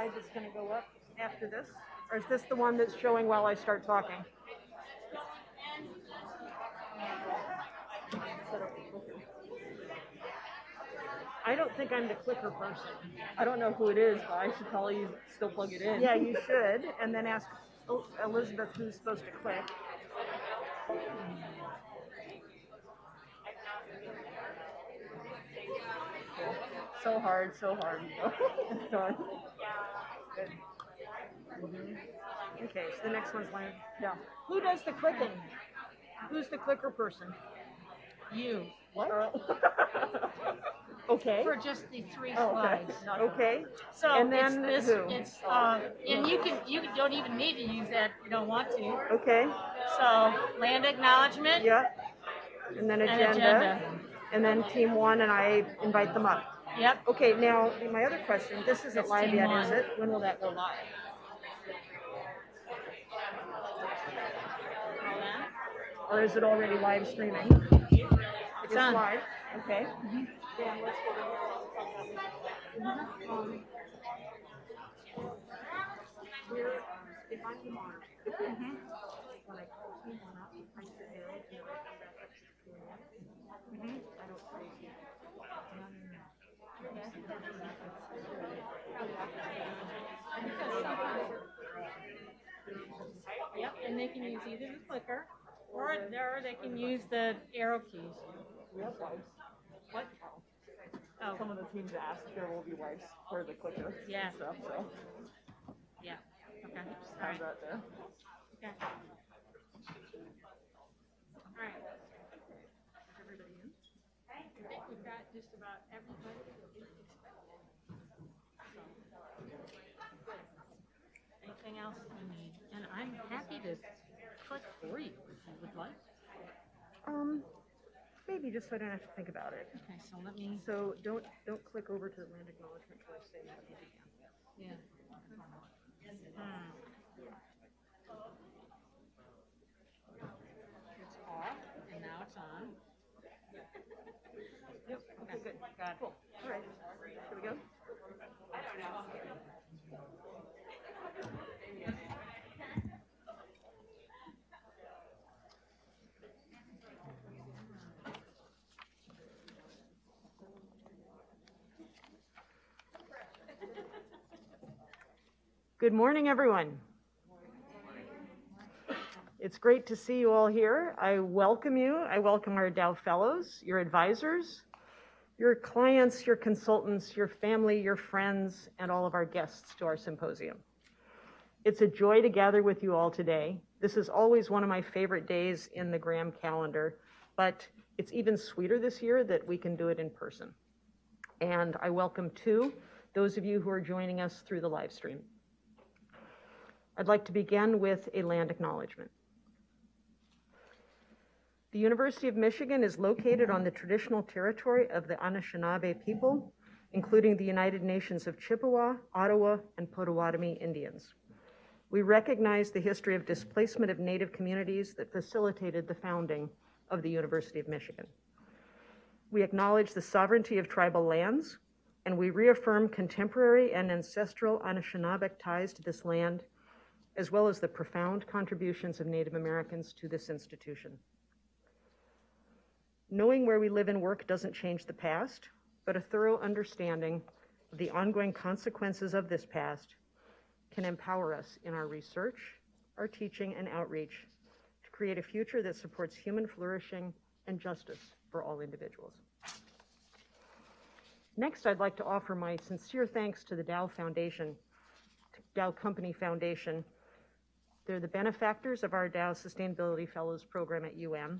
slide that's going to go up after this? Or is this the one that's showing while I start talking? I don't think I'm the clicker person. I don't know who it is, but I should probably still plug it in. Yeah, you should. And then ask Elizabeth who's supposed to click. So hard, so hard. Good. Okay, so the next one's mine. Yeah. Who does the clicking? Who's the clicker person? You. What? Okay. For just the 3 Oh, slides. Okay. So And then it's this. who? It's and you don't even need to use that if you don't want to. Okay. So land acknowledgement. Yep. And then agenda. And then team 1, and I invite them up. Yep. Okay. Now my other question. This isn't That's live team yet, 1. is it? When will that go live? Or is it already live streaming? It's on. live. Okay. Dan, let's go to If I'm the monitor, when I call team 1 up, I sit down and then I come back up to the Q&A. I don't say Yep. And they can use either the clicker or they can use the arrow keys. we have wipes. What? Oh. Some of the teams asked if there will be wipes for the clicker Yeah. and stuff, so Yeah. Okay. All how's right. that there? Okay. All right. everybody in. I think we've got just about everybody that is expected. Anything else you need? And I'm happy to click for you if you would like. Maybe just so I don't have to think about it. Okay, so let me. So don't click over to the land acknowledgement until I say that you begin. Yeah. It's off, and now it's on. Yep. Okay, good. Got it. Cool. All right. Here we go. Good morning, everyone. It's great to see you all here. I welcome you. I welcome our Dow Fellows, your advisors, your clients, your consultants, your family, your friends, and all of our guests to our symposium. It's a joy to gather with you all today. This is always one of my favorite days in the Graham calendar, but it's even sweeter this year that we can do it in person. And I welcome, too, those of you who are joining us through the live stream. I'd like to begin with a land acknowledgement. The University of Michigan is located on the traditional territory of the Anishinaabe people, including the United Nations of Chippewa, Ottawa, and Potawatomi Indians. We recognize the history of displacement of Native communities that facilitated the founding of the University of Michigan. We acknowledge the sovereignty of tribal lands, and we reaffirm contemporary and ancestral Anishinaabe ties to this land, as well as the profound contributions of Native Americans to this institution. Knowing where we live and work doesn't change the past, but a thorough understanding of the ongoing consequences of this past can empower us in our research, our teaching, and outreach to create a future that supports human flourishing and justice for all individuals. Next, I'd like to offer my sincere thanks to the Dow Foundation, Dow Company Foundation. They're the benefactors of our Dow Sustainability Fellows program at UM,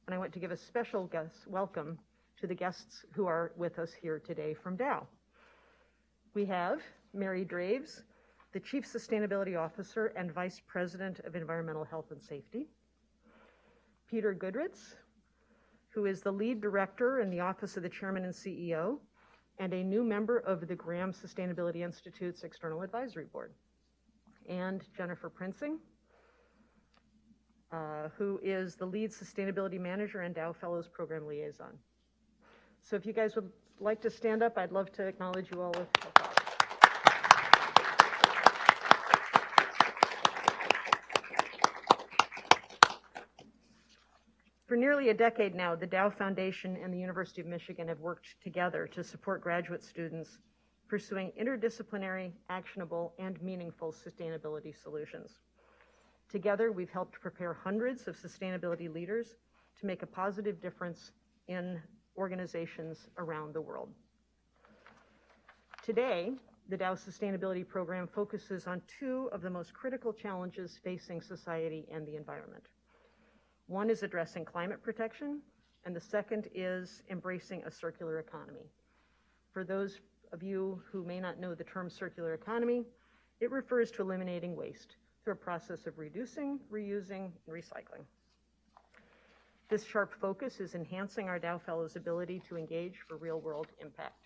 and I want to give a special welcome to the guests who are with us here today from Dow. We have Mary Draves, the Chief Sustainability Officer and Vice President of Environmental Health and Safety. Peter Goodritz, who is the Lead Director in the Office of the Chairman and CEO, and a new member of the Graham Sustainability Institute's External Advisory Board. And Jennifer Prinsing, who is the Lead Sustainability Manager and Dow Fellows Program Liaison. So if you guys would like to stand up, I'd love to acknowledge you all with applause. For nearly a decade now, the Dow Foundation and the University of Michigan have worked together to support graduate students pursuing interdisciplinary, actionable, and meaningful sustainability solutions. Together, we've helped prepare hundreds of sustainability leaders to make a positive difference in organizations around the world. Today, the Dow Sustainability Program focuses on two of the most critical challenges facing society and the environment. One is addressing climate protection, and the second is embracing a circular economy. For those of you who may not know the term circular economy, it refers to eliminating waste through a process of reducing, reusing, and recycling. This sharp focus is enhancing our Dow Fellows' ability to engage for real-world impact.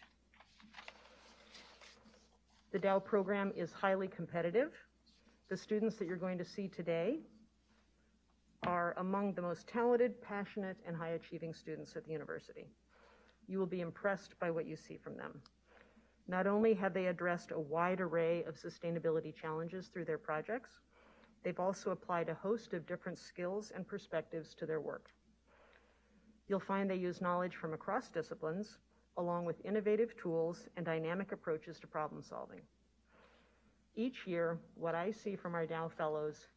The Dow program is highly competitive. The students that you're going to see today are among the most talented, passionate, and high-achieving students at the university. You will be impressed by what you see from them. Not only have they addressed a wide array of sustainability challenges through their projects, they've also applied a host of different skills and perspectives to their work. You'll find they use knowledge from across disciplines, along with innovative tools and dynamic approaches to problem solving. Each year, what I see from our Dow Fellows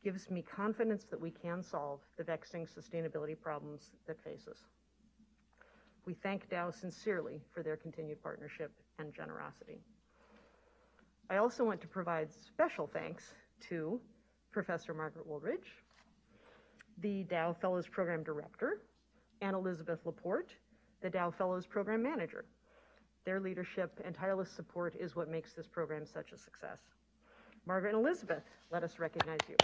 gives me confidence that we can solve the vexing sustainability problems that face us. We thank Dow sincerely for their continued partnership and generosity. I also want to provide special thanks to Professor Margaret Woolridge, the Dow Fellows Program Director, and Elizabeth Laporte, the Dow Fellows Program Manager. Their leadership and tireless support is what makes this program such a success. Margaret and Elizabeth, let us recognize you.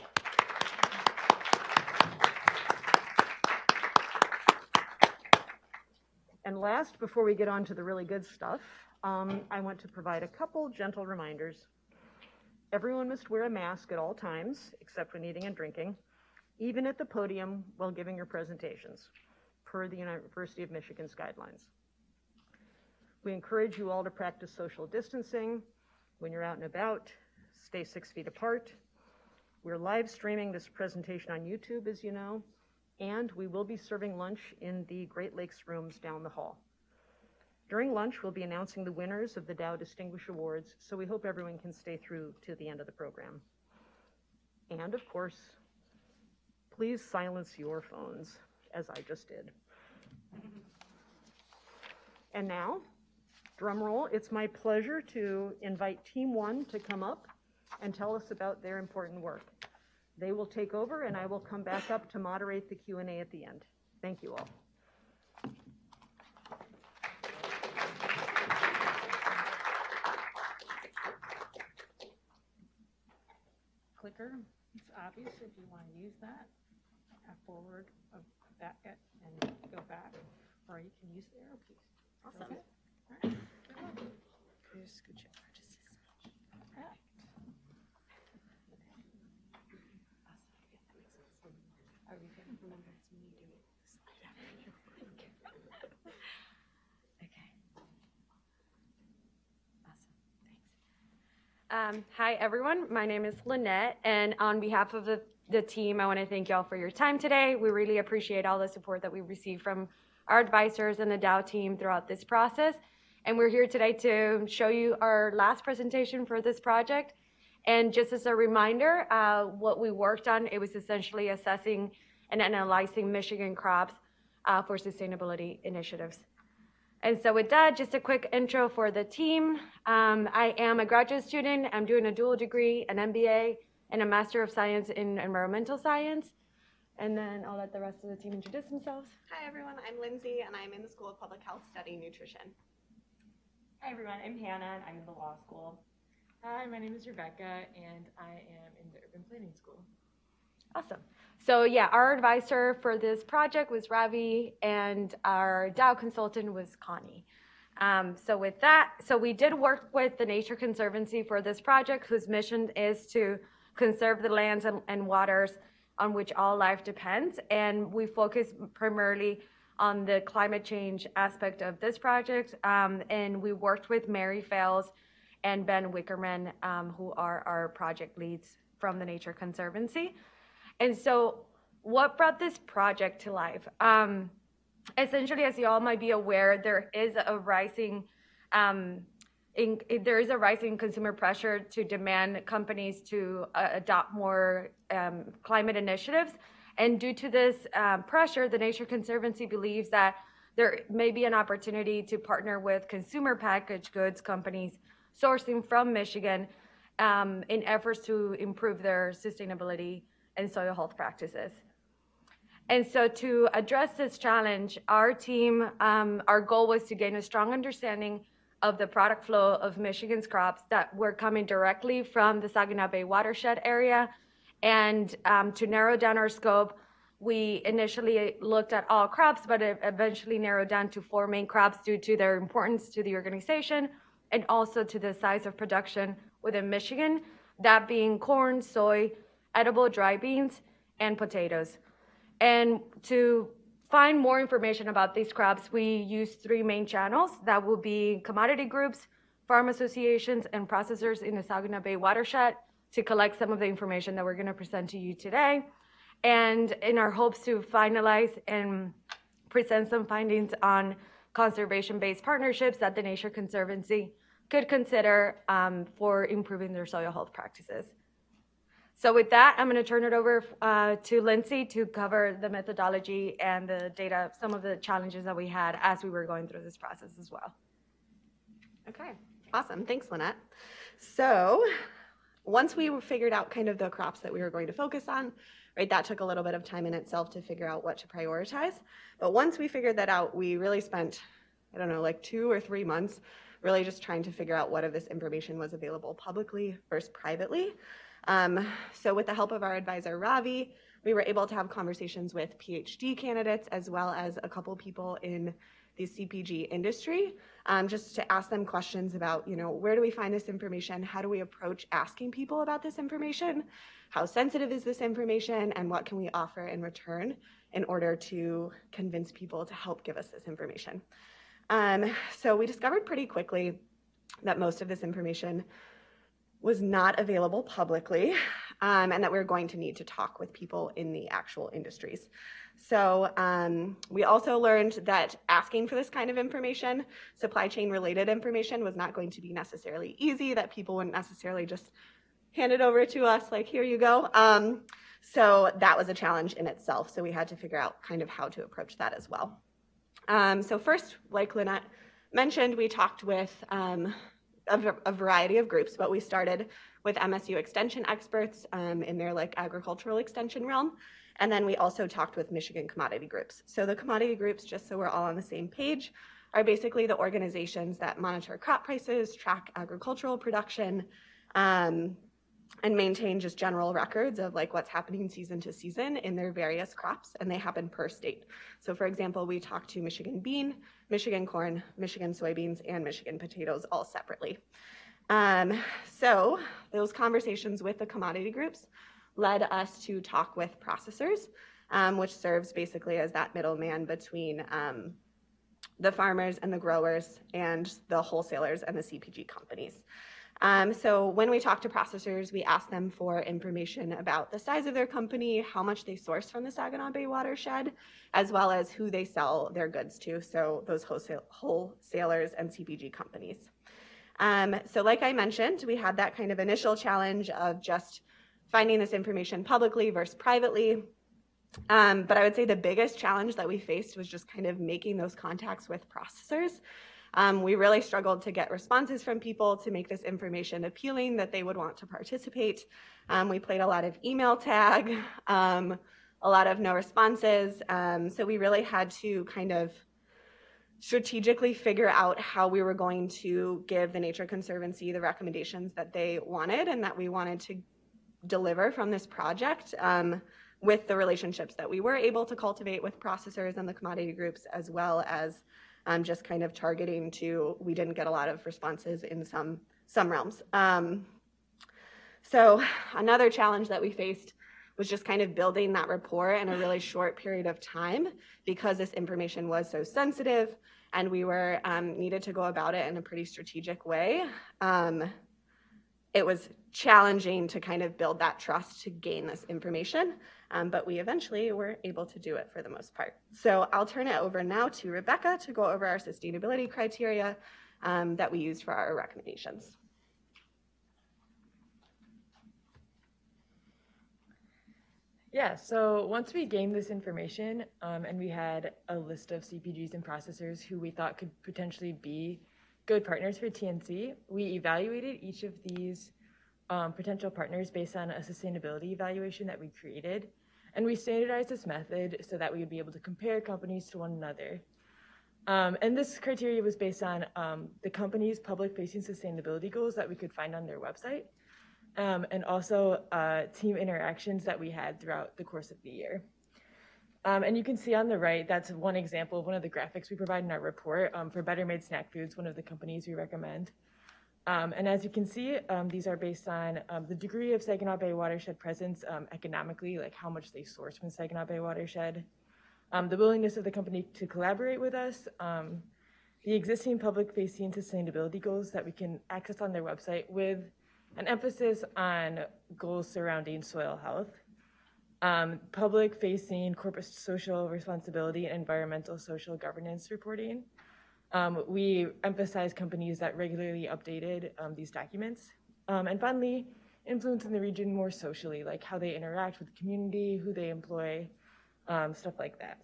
And last, before we get on to the really good stuff, I want to provide a couple gentle reminders. Everyone must wear a mask at all times, except when eating and drinking, even at the podium while giving your presentations, per the University of Michigan's guidelines. We encourage you all to practice social distancing when you're out and about. Stay 6 feet apart. We're live streaming this presentation on YouTube, as you know, and we will be serving lunch in the Great Lakes rooms down the hall. During lunch, we'll be announcing the winners of the Dow Distinguished Awards, so we hope everyone can stay through to the end of the program. And of course, please silence your phones, as I just did. And now, drum roll, it's my pleasure to invite Team 1 to come up and tell us about their important work. They will take over, and I will come back up to moderate the Q&A at the end. Thank you all. Clicker, it's obvious if you want to use that. Forward, back it, and go back. Or you can use the arrow keys. Awesome. Okay. All right. Scooch over just a smidge. Perfect. Are we going to remember it's me doing this? Okay. Awesome. Thanks. Hi, everyone. My name is Lynette, and on behalf of the team, I want to thank y'all for your time today. We really appreciate all the support that we received from our advisors and the Dow team throughout this process. And we're here today to show you our last presentation for this project. And just as a reminder, what we worked on, it was essentially assessing and analyzing Michigan crops for sustainability initiatives. And so with that, just a quick intro for the team. I am a graduate student. I'm doing a dual degree, an MBA, and a Master of Science in Environmental Science. And then I'll let the rest of the team introduce themselves. Hi everyone, I'm Lindsay and I'm in the School of Public Health studying nutrition. Hi everyone, I'm Hannah and I'm in the law school. Hi, my name is Rebecca and I am in the urban planning school. Awesome. So yeah, our advisor for this project was Ravi and our Dow consultant was Connie. So with that, we did work with the Nature Conservancy for this project, whose mission is to conserve the lands and waters on which all life depends. And we focus primarily on the climate change aspect of this project. And we worked with Mary Fales and Ben Wickerman, who are our project leads from the Nature Conservancy. And so what brought this project to life? Essentially, as you all might be aware, there is a rising consumer pressure to demand companies to adopt more climate initiatives. And due to this pressure, the Nature Conservancy believes that there may be an opportunity to partner with consumer packaged goods companies sourcing from Michigan in efforts to improve their sustainability and soil health practices. And so to address this challenge, our team, our goal was to gain a strong understanding of the product flow of Michigan's crops that were coming directly from the Saginaw Bay watershed area. And to narrow down our scope, we initially looked at all crops, but it eventually narrowed down to 4 main crops due to their importance to the organization and also to the size of production within Michigan, that being corn, soy, edible dry beans, and potatoes. And to find more information about these crops, we use 3 main channels. That will be commodity groups, farm associations, and processors in the Saginaw Bay watershed to collect some of the information that we're going to present to you today. And in our hopes to finalize and present some findings on conservation-based partnerships that the Nature Conservancy could consider for improving their soil health practices. So with that, I'm going to turn it over to Lindsay to cover the methodology and the data, some of the challenges that we had as we were going through this process as well. Okay, awesome. Thanks, Lynette. So once we figured out kind of the crops that we were going to focus on, right, that took a little bit of time in itself to figure out what to prioritize. But once we figured that out, we really spent, I don't know, like 2 or 3 months really just trying to figure out what of this information was available publicly versus privately. So with the help of our advisor, Ravi, we were able to have conversations with PhD candidates as well as a couple people in the CPG industry, just to ask them questions about, where do we find this information? How do we approach asking people about this information? How sensitive is this information? And what can we offer in return in order to convince people to help give us this information? So we discovered pretty quickly that most of this information was not available publicly, and that we were going to need to talk with people in the actual industries. So we also learned that asking for this kind of information, supply chain related information, was not going to be necessarily easy, that people wouldn't necessarily just hand it over to us like, here you go. So that was a challenge in itself. So we had to figure out kind of how to approach that as well. So first, like Lynette mentioned, we talked with a variety of groups, but we started with MSU extension experts in their agricultural extension realm. And then we also talked with Michigan commodity groups. So the commodity groups, just so we're all on the same page, are basically the organizations that monitor crop prices, track agricultural production, and maintain just general records of what's happening season to season in their various crops, and they happen per state. So for example, we talked to Michigan bean, Michigan corn, Michigan soybeans, and Michigan potatoes all separately. So those conversations with the commodity groups led us to talk with processors, which serves basically as that middleman between the farmers and the growers and the wholesalers and the CPG companies. So when we talk to processors, we ask them for information about the size of their company, how much they source from the Saginaw Bay watershed, as well as who they sell their goods to, so those wholesalers and CPG companies. So like I mentioned, we had that kind of initial challenge of just finding this information publicly versus privately. But I would say the biggest challenge that we faced was just kind of making those contacts with processors. We really struggled to get responses from people to make this information appealing that they would want to participate. We played a lot of email tag, a lot of no responses. So we really had to kind of strategically figure out how we were going to give the Nature Conservancy the recommendations that they wanted and that we wanted to deliver from this project, with the relationships that we were able to cultivate with processors and the commodity groups, as well as just kind of targeting to, we didn't get a lot of responses in some realms. So another challenge that we faced was just kind of building that rapport in a really short period of time, because this information was so sensitive and we were needed to go about it in a pretty strategic way. It was challenging to kind of build that trust to gain this information, but we eventually were able to do it for the most part. So I'll turn it over now to Rebecca to go over our sustainability criteria that we used for our recommendations. Yeah, so once we gained this information and we had a list of CPGs and processors who we thought could potentially be good partners for TNC, we evaluated each of these potential partners based on a sustainability evaluation that we created. And we standardized this method so that we would be able to compare companies to one another. And this criteria was based on the company's public-facing sustainability goals that we could find on their website. And also team interactions that we had throughout the course of the year. And you can see on the right, that's one example of one of the graphics we provide in our report for Better Made Snack Foods, one of the companies we recommend. And as you can see, these are based on the degree of Saginaw Bay watershed presence economically, like how much they source from Saginaw Bay watershed, the willingness of the company to collaborate with us, the existing public-facing sustainability goals that we can access on their website with an emphasis on goals surrounding soil health, public-facing corporate social responsibility and environmental social governance reporting. We emphasize companies that regularly updated these documents. And finally, influence in the region more socially, like how they interact with the community, who they employ, stuff like that.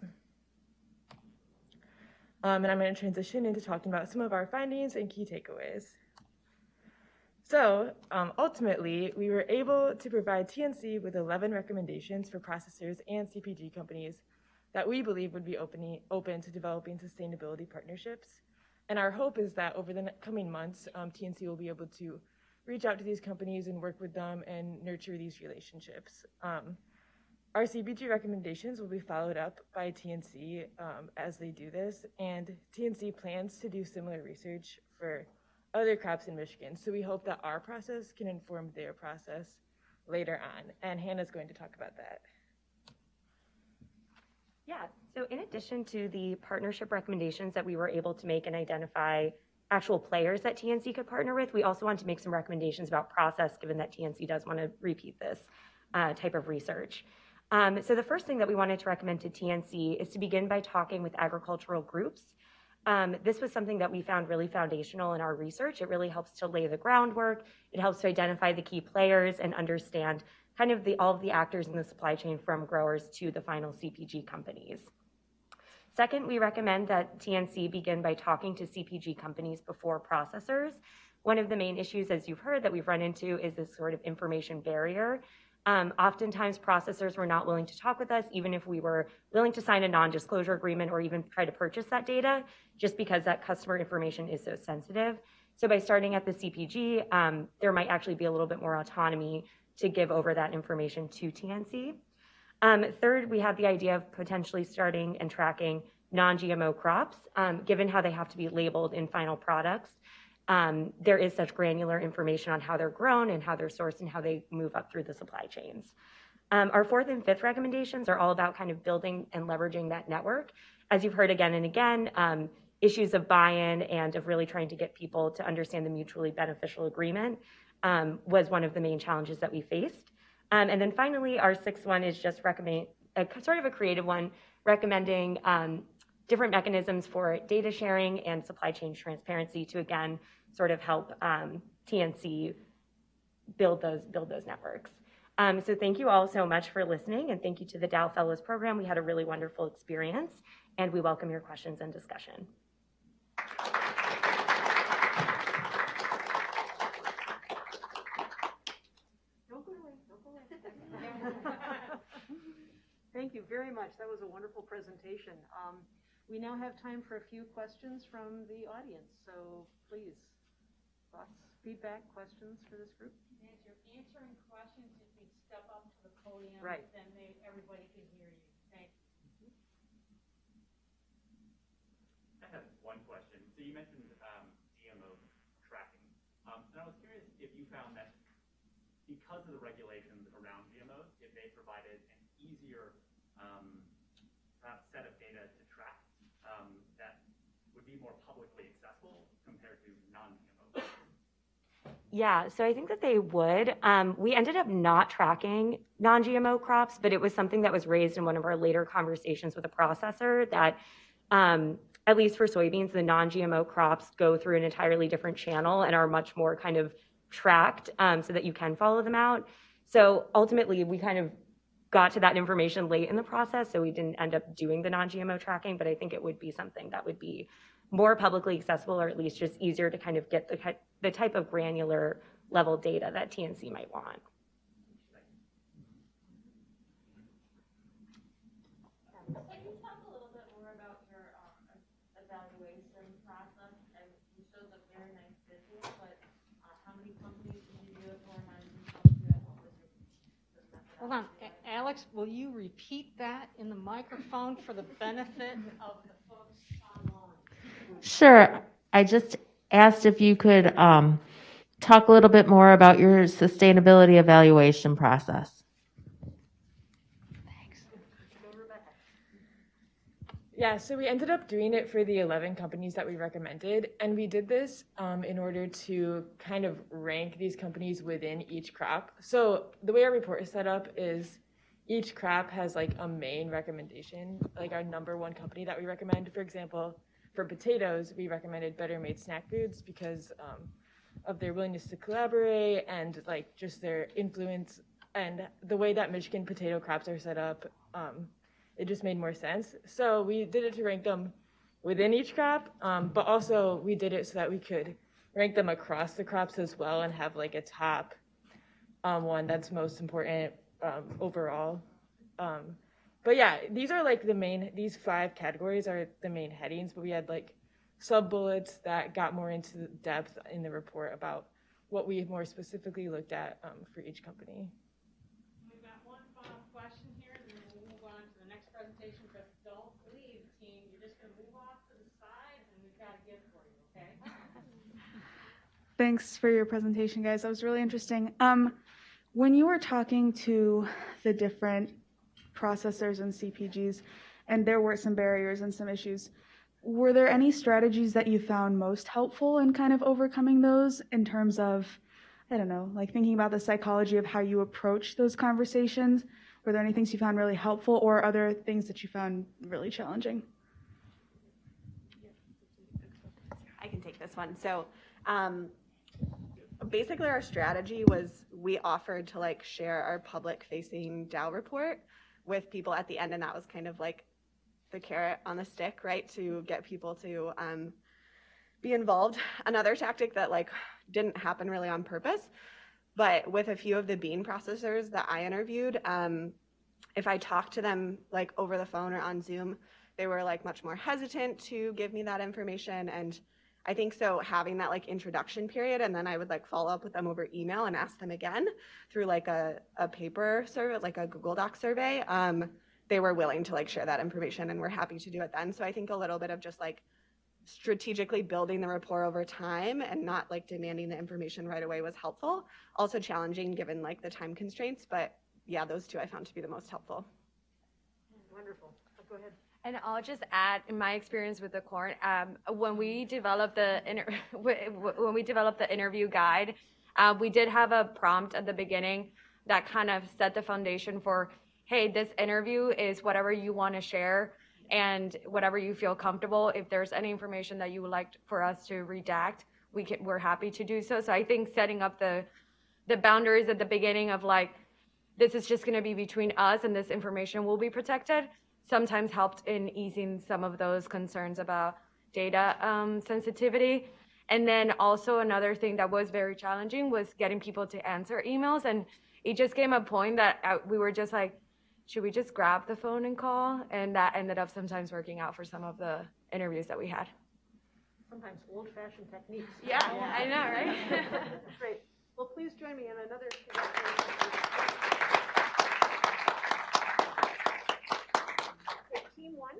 And I'm going to transition into talking about some of our findings and key takeaways. So ultimately, we were able to provide TNC with 11 recommendations for processors and CPG companies that we believe would be open to developing sustainability partnerships. And our hope is that over the coming months, TNC will be able to reach out to these companies and work with them and nurture these relationships. Our CPG recommendations will be followed up by TNC as they do this, and TNC plans to do similar research for other crops in Michigan. So we hope that our process can inform their process later on. And Hannah's going to talk about that. Yeah, so in addition to the partnership recommendations that we were able to make and identify actual players that TNC could partner with, we also want to make some recommendations about process, given that TNC does want to repeat this type of research. So the first thing that we wanted to recommend to TNC is to begin by talking with agricultural groups. This was something that we found really foundational in our research. It really helps to lay the groundwork. It helps to identify the key players and understand kind of all of the actors in the supply chain from growers to the final CPG companies. Second, we recommend that TNC begin by talking to CPG companies before processors. One of the main issues, as you've heard, that we've run into is this sort of information barrier. Oftentimes processors were not willing to talk with us, even if we were willing to sign a non-disclosure agreement or even try to purchase that data, just because that customer information is so sensitive. So by starting at the CPG, there might actually be a little bit more autonomy to give over that information to TNC. Third, we have the idea of potentially starting and tracking non-GMO crops, given how they have to be labeled in final products. There is such granular information on how they're grown and how they're sourced and how they move up through the supply chains. Our fourth and fifth recommendations are all about kind of building and leveraging that network. As you've heard again and again, issues of buy-in and of really trying to get people to understand the mutually beneficial agreement was one of the main challenges that we faced. And then finally, our sixth one is just sort of a creative one, recommending different mechanisms for data sharing and supply chain transparency to, again, sort of help TNC build those networks. So thank you all so much for listening, and thank you to the Dow Fellows Program. We had a really wonderful experience, and we welcome your questions and discussion. Thank you very much. That was a wonderful presentation. We now have time for a few questions from the audience. So please, thoughts, feedback, questions for this group? And if you're answering questions, if you step up to the podium, Right. then everybody can hear you. Thank you. I have one question. So you mentioned GMO tracking. And I was curious if you found that because of the regulations around GMOs, if they provided an easier perhaps set of data to track that would be more publicly accessible compared to non-GMO. Yeah, so I think that they would. We ended up not tracking non-GMO crops, but it was something that was raised in one of our later conversations with a processor that, at least for soybeans, the non-GMO crops go through an entirely different channel and are much more kind of tracked so that you can follow them out. So ultimately, we kind of got to that information late in the process, so we didn't end up doing the non-GMO tracking, but I think it would be something that would be more publicly accessible, or at least just easier to kind of get the type of granular level data that TNC might want. Can you talk a little bit more about your evaluation process? And you showed a very nice visual, but how many companies did you do it for? How did you come to it? What was your methodology? Hold on, Alex, will you repeat that in the microphone for the benefit of the folks online? Sure. I just asked if you could talk a little bit more about your sustainability evaluation process. Yeah, so we ended up doing it for the 11 companies that we recommended, and we did this in order to kind of rank these companies within each crop. So the way our report is set up is each crop has like a main recommendation, like our number one company that we recommend. For example, for potatoes, we recommended Better Made Snack Foods because of their willingness to collaborate and like just their influence and the way that Michigan potato crops are set up. It just made more sense. So we did it to rank them within each crop, but also we did it so that we could rank them across the crops as well and have like a top one that's most important overall. But yeah, these are like these 5 categories are the main headings, but we had like sub-bullets that got more into depth in the report about what we more specifically looked at for each company. We've got one final question here, and then we'll move on to the next presentation, but don't leave, team. You're just going to move off to the side, and we've got a gift for you, okay? Thanks for your presentation, guys. That was really interesting. When you were talking to the different processors and CPGs, and there were some barriers and some issues, were there any strategies that you found most helpful in kind of overcoming those in terms of, I don't know, like thinking about the psychology of how you approach those conversations? Were there any things you found really helpful or other things that you found really challenging? I can take this one. So basically our strategy was we offered to like share our public facing Dow report with people at the end, and that was kind of like the carrot on the stick, right, to get people to be involved. Another tactic that like didn't happen really on purpose, but with a few of the bean processors that I interviewed, if I talked to them like over the phone or on Zoom, they were like much more hesitant to give me that information. And I think so having that like introduction period, and then I would like follow up with them over email and ask them again through like a paper survey, like a Google Doc survey, they were willing to like share that information and were happy to do it then. So I think a little bit of just like strategically building the rapport over time and not like demanding the information right away was helpful. Also challenging given like the time constraints, but yeah, those 2 I found to be the most helpful. Wonderful. Go ahead. And I'll just add, in my experience with the corn, when we developed the interview guide, we did have a prompt at the beginning that kind of set the foundation for, hey, this interview is whatever you want to share and whatever you feel comfortable. If there's any information that you would like for us to redact, we're happy to do so. So I think setting up the boundaries at the beginning of like, this is just going to be between us and this information will be protected, sometimes helped in easing some of those concerns about data sensitivity. And then also another thing that was very challenging was getting people to answer emails. And it just came a point that we were just like, should we just grab the phone and call? And that ended up sometimes working out for some of the interviews that we had. Sometimes old-fashioned techniques. Yeah, I know, right? That's great. Well, please join me in another. Team 1,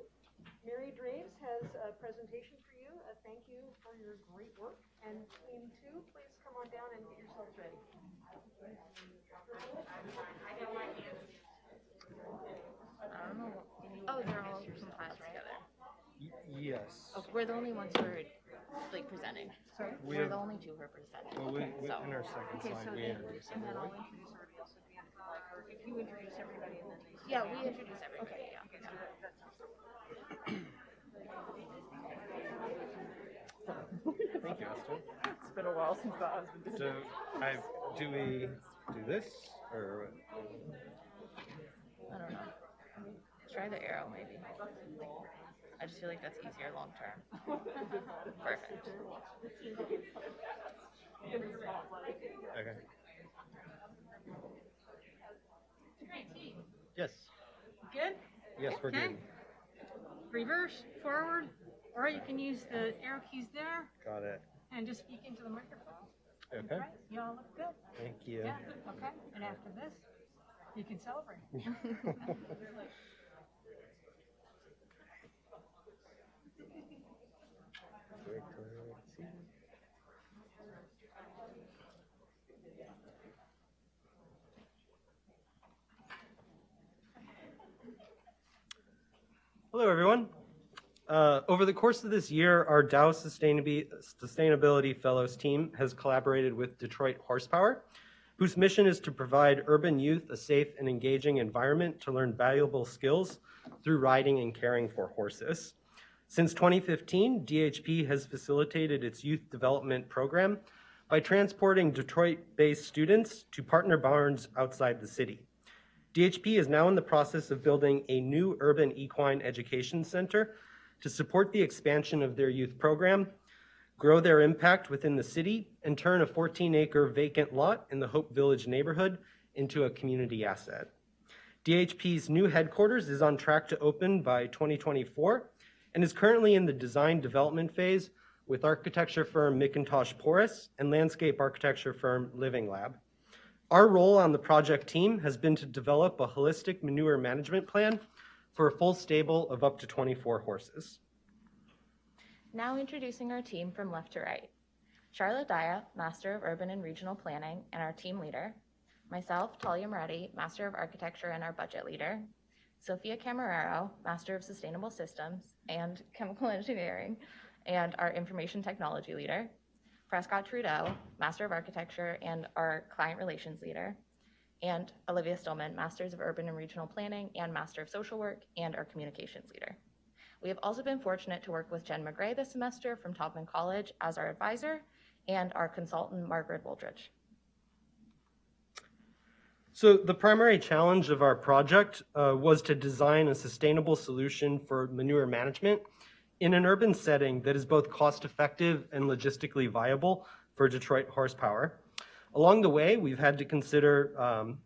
Mary Draves has a presentation for you. Thank you for your great work. And Team 2, please come on down and get yourselves ready. Oh, they're all compiled together. Yes. We're the only ones who are like presenting. Sorry? We We're have, the only two who are presenting. well, in So, our second Okay, so slide, we then, introduce and then I'll everyone. introduce everybody else at the end, like, or if you introduce everybody and then they sit yeah, down. we introduce everybody. Okay, Yeah. you guys do that, that sounds good. Thank you, Esther. It's been a while since that has been So, do we do this or? I don't know. Try the arrow, maybe. I just feel like that's easier long term. Perfect. Okay. Yes. Good? Yes, we're Okay. good. Reverse, forward, or you can use the arrow keys there Got it. and just speak into the microphone. Okay. Right? You all look good. Thank you. Yeah, okay. And after this, you can celebrate. Hello, everyone. Over the course of this year, our Dow Sustainability Fellows team has collaborated with Detroit Horsepower, whose mission is to provide urban youth a safe and engaging environment to learn valuable skills through riding and caring for horses. Since 2015, DHP has facilitated its youth development program by transporting Detroit-based students to partner barns outside the city. DHP is now in the process of building a new urban equine education center to support the expansion of their youth program, grow their impact within the city, and turn a 14-acre vacant lot in the Hope Village neighborhood into a community asset. DHP's new headquarters is on track to open by 2024 and is currently in the design development phase with architecture firm McIntosh Porras and landscape architecture firm Living Lab. Our role on the project team has been to develop a holistic manure management plan for a full stable of up to 24 horses. Now introducing our team from left to right. Charlotte Daya, Master of Urban and Regional Planning and our team leader. Myself, Talia Moretti, Master of Architecture and our budget leader. Sophia Camarero, Master of Sustainable Systems and Chemical Engineering and our Information Technology leader. Prescott Trudeau, Master of Architecture and our Client Relations leader. And Olivia Stillman, Masters of Urban and Regional Planning and Master of Social Work and our Communications leader. We have also been fortunate to work with Jen McGray this semester from Taubman College as our advisor and our consultant, Margaret Woldridge. So the primary challenge of our project was to design a sustainable solution for manure management in an urban setting that is both cost-effective and logistically viable for Detroit Horsepower. Along the way, we've had to consider,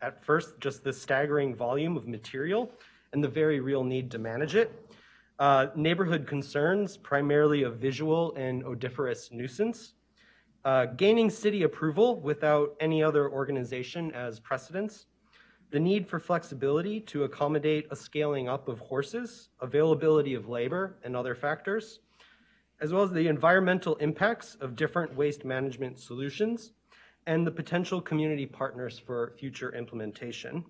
at first, just the staggering volume of material and the very real need to manage it. Neighborhood concerns, primarily of visual and odoriferous nuisance. Gaining city approval without any other organization as precedents. The need for flexibility to accommodate a scaling up of horses, availability of labor, and other factors, as well as the environmental impacts of different waste management solutions, and the potential community partners for future implementation.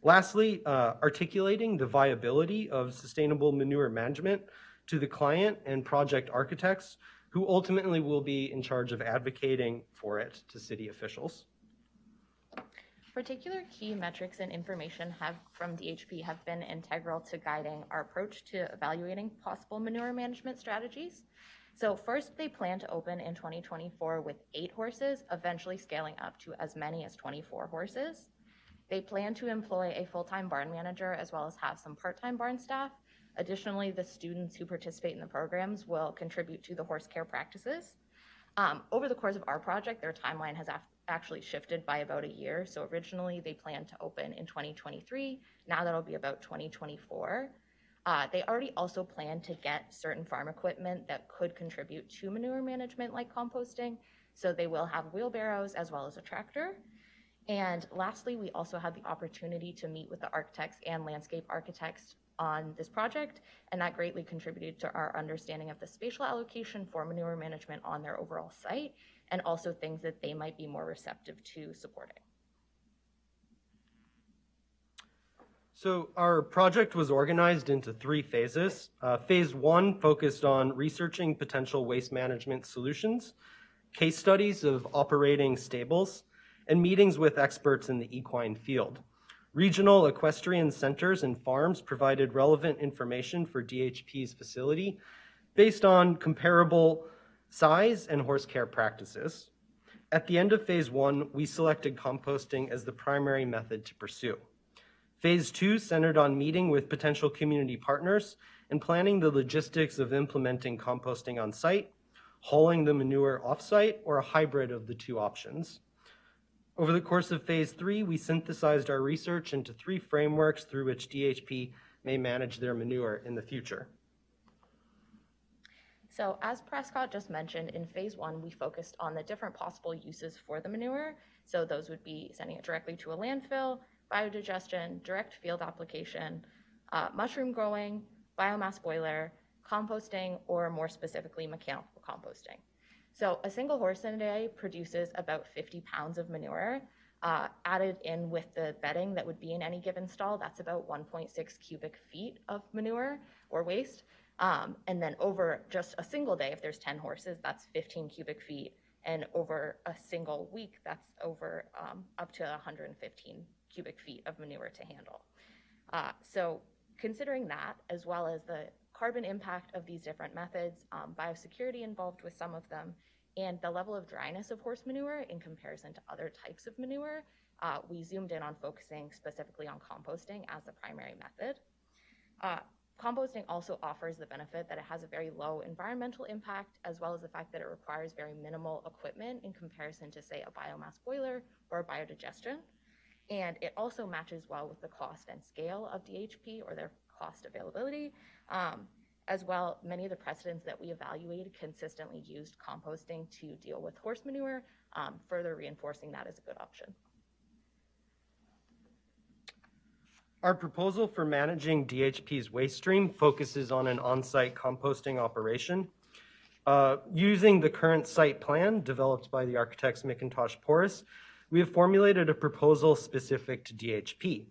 Lastly, articulating the viability of sustainable manure management to the client and project architects who ultimately will be in charge of advocating for it to city officials. Particular key metrics and information from DHP have been integral to guiding our approach to evaluating possible manure management strategies. So first, they plan to open in 2024 with 8 horses, eventually scaling up to as many as 24 horses. They plan to employ a full-time barn manager as well as have some part-time barn staff. Additionally, the students who participate in the programs will contribute to the horse care practices. Over the course of our project, their timeline has actually shifted by about a year. So originally they planned to open in 2023. Now that'll be about 2024. They already also plan to get certain farm equipment that could contribute to manure management like composting. So they will have wheelbarrows as well as a tractor. And lastly, we also had the opportunity to meet with the architects and landscape architects on this project, and that greatly contributed to our understanding of the spatial allocation for manure management on their overall site, and also things that they might be more receptive to supporting. So our project was organized into 3 phases. Phase 1 focused on researching potential waste management solutions, case studies of operating stables, and meetings with experts in the equine field. Regional equestrian centers and farms provided relevant information for DHP's facility based on comparable size and horse care practices. At the end of phase 1, we selected composting as the primary method to pursue. Phase 2 centered on meeting with potential community partners and planning the logistics of implementing composting on site, hauling the manure off-site, or a hybrid of the 2 options. Over the course of phase 3, we synthesized our research into 3 frameworks through which DHP may manage their manure in the future. So as Prescott just mentioned, in phase 1, we focused on the different possible uses for the manure. So those would be sending it directly to a landfill, biodigestion, direct field application, mushroom growing, biomass boiler, composting, or more specifically, mechanical composting. So a single horse in a day produces about 50 pounds of manure. Added in with the bedding that would be in any given stall, that's about 1.6 cubic feet of manure or waste. And then over just a single day, if there's 10 horses, that's 15 cubic feet. And over a single week, that's over up to 115 cubic feet of manure to handle. So considering that, as well as the carbon impact of these different methods, biosecurity involved with some of them, and the level of dryness of horse manure in comparison to other types of manure, we zoomed in on focusing specifically on composting as the primary method. Composting also offers the benefit that it has a very low environmental impact, as well as the fact that it requires very minimal equipment in comparison to, say, a biomass boiler or biodigestion. And it also matches well with the cost and scale of DHP, or their cost availability. As well, many of the precedents that we evaluated consistently used composting to deal with horse manure, further reinforcing that as a good option. Our proposal for managing DHP's waste stream focuses on an on-site composting operation. Using the current site plan developed by the architects McIntosh Porras, we have formulated a proposal specific to DHP,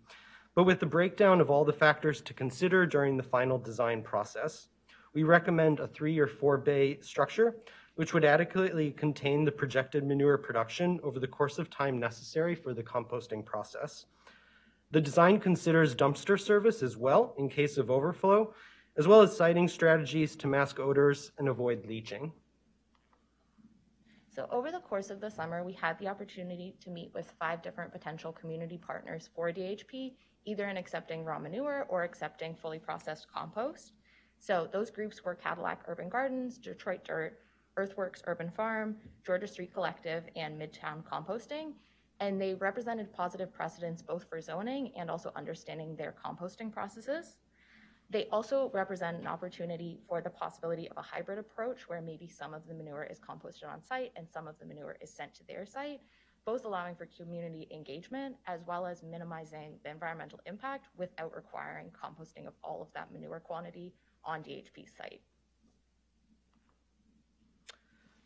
but with the breakdown of all the factors to consider during the final design process. We recommend a 3 or 4 bay structure, which would adequately contain the projected manure production over the course of time necessary for the composting process. The design considers dumpster service as well in case of overflow, as well as siting strategies to mask odors and avoid leaching. So over the course of the summer, we had the opportunity to meet with 5 different potential community partners for DHP, either in accepting raw manure or accepting fully processed compost. So those groups were Cadillac Urban Gardens, Detroit Dirt, Earthworks Urban Farm, Georgia Street Collective, and Midtown Composting. And they represented positive precedents both for zoning and also understanding their composting processes. They also represent an opportunity for the possibility of a hybrid approach where maybe some of the manure is composted on site and some of the manure is sent to their site, both allowing for community engagement as well as minimizing the environmental impact without requiring composting of all of that manure quantity on DHP's site.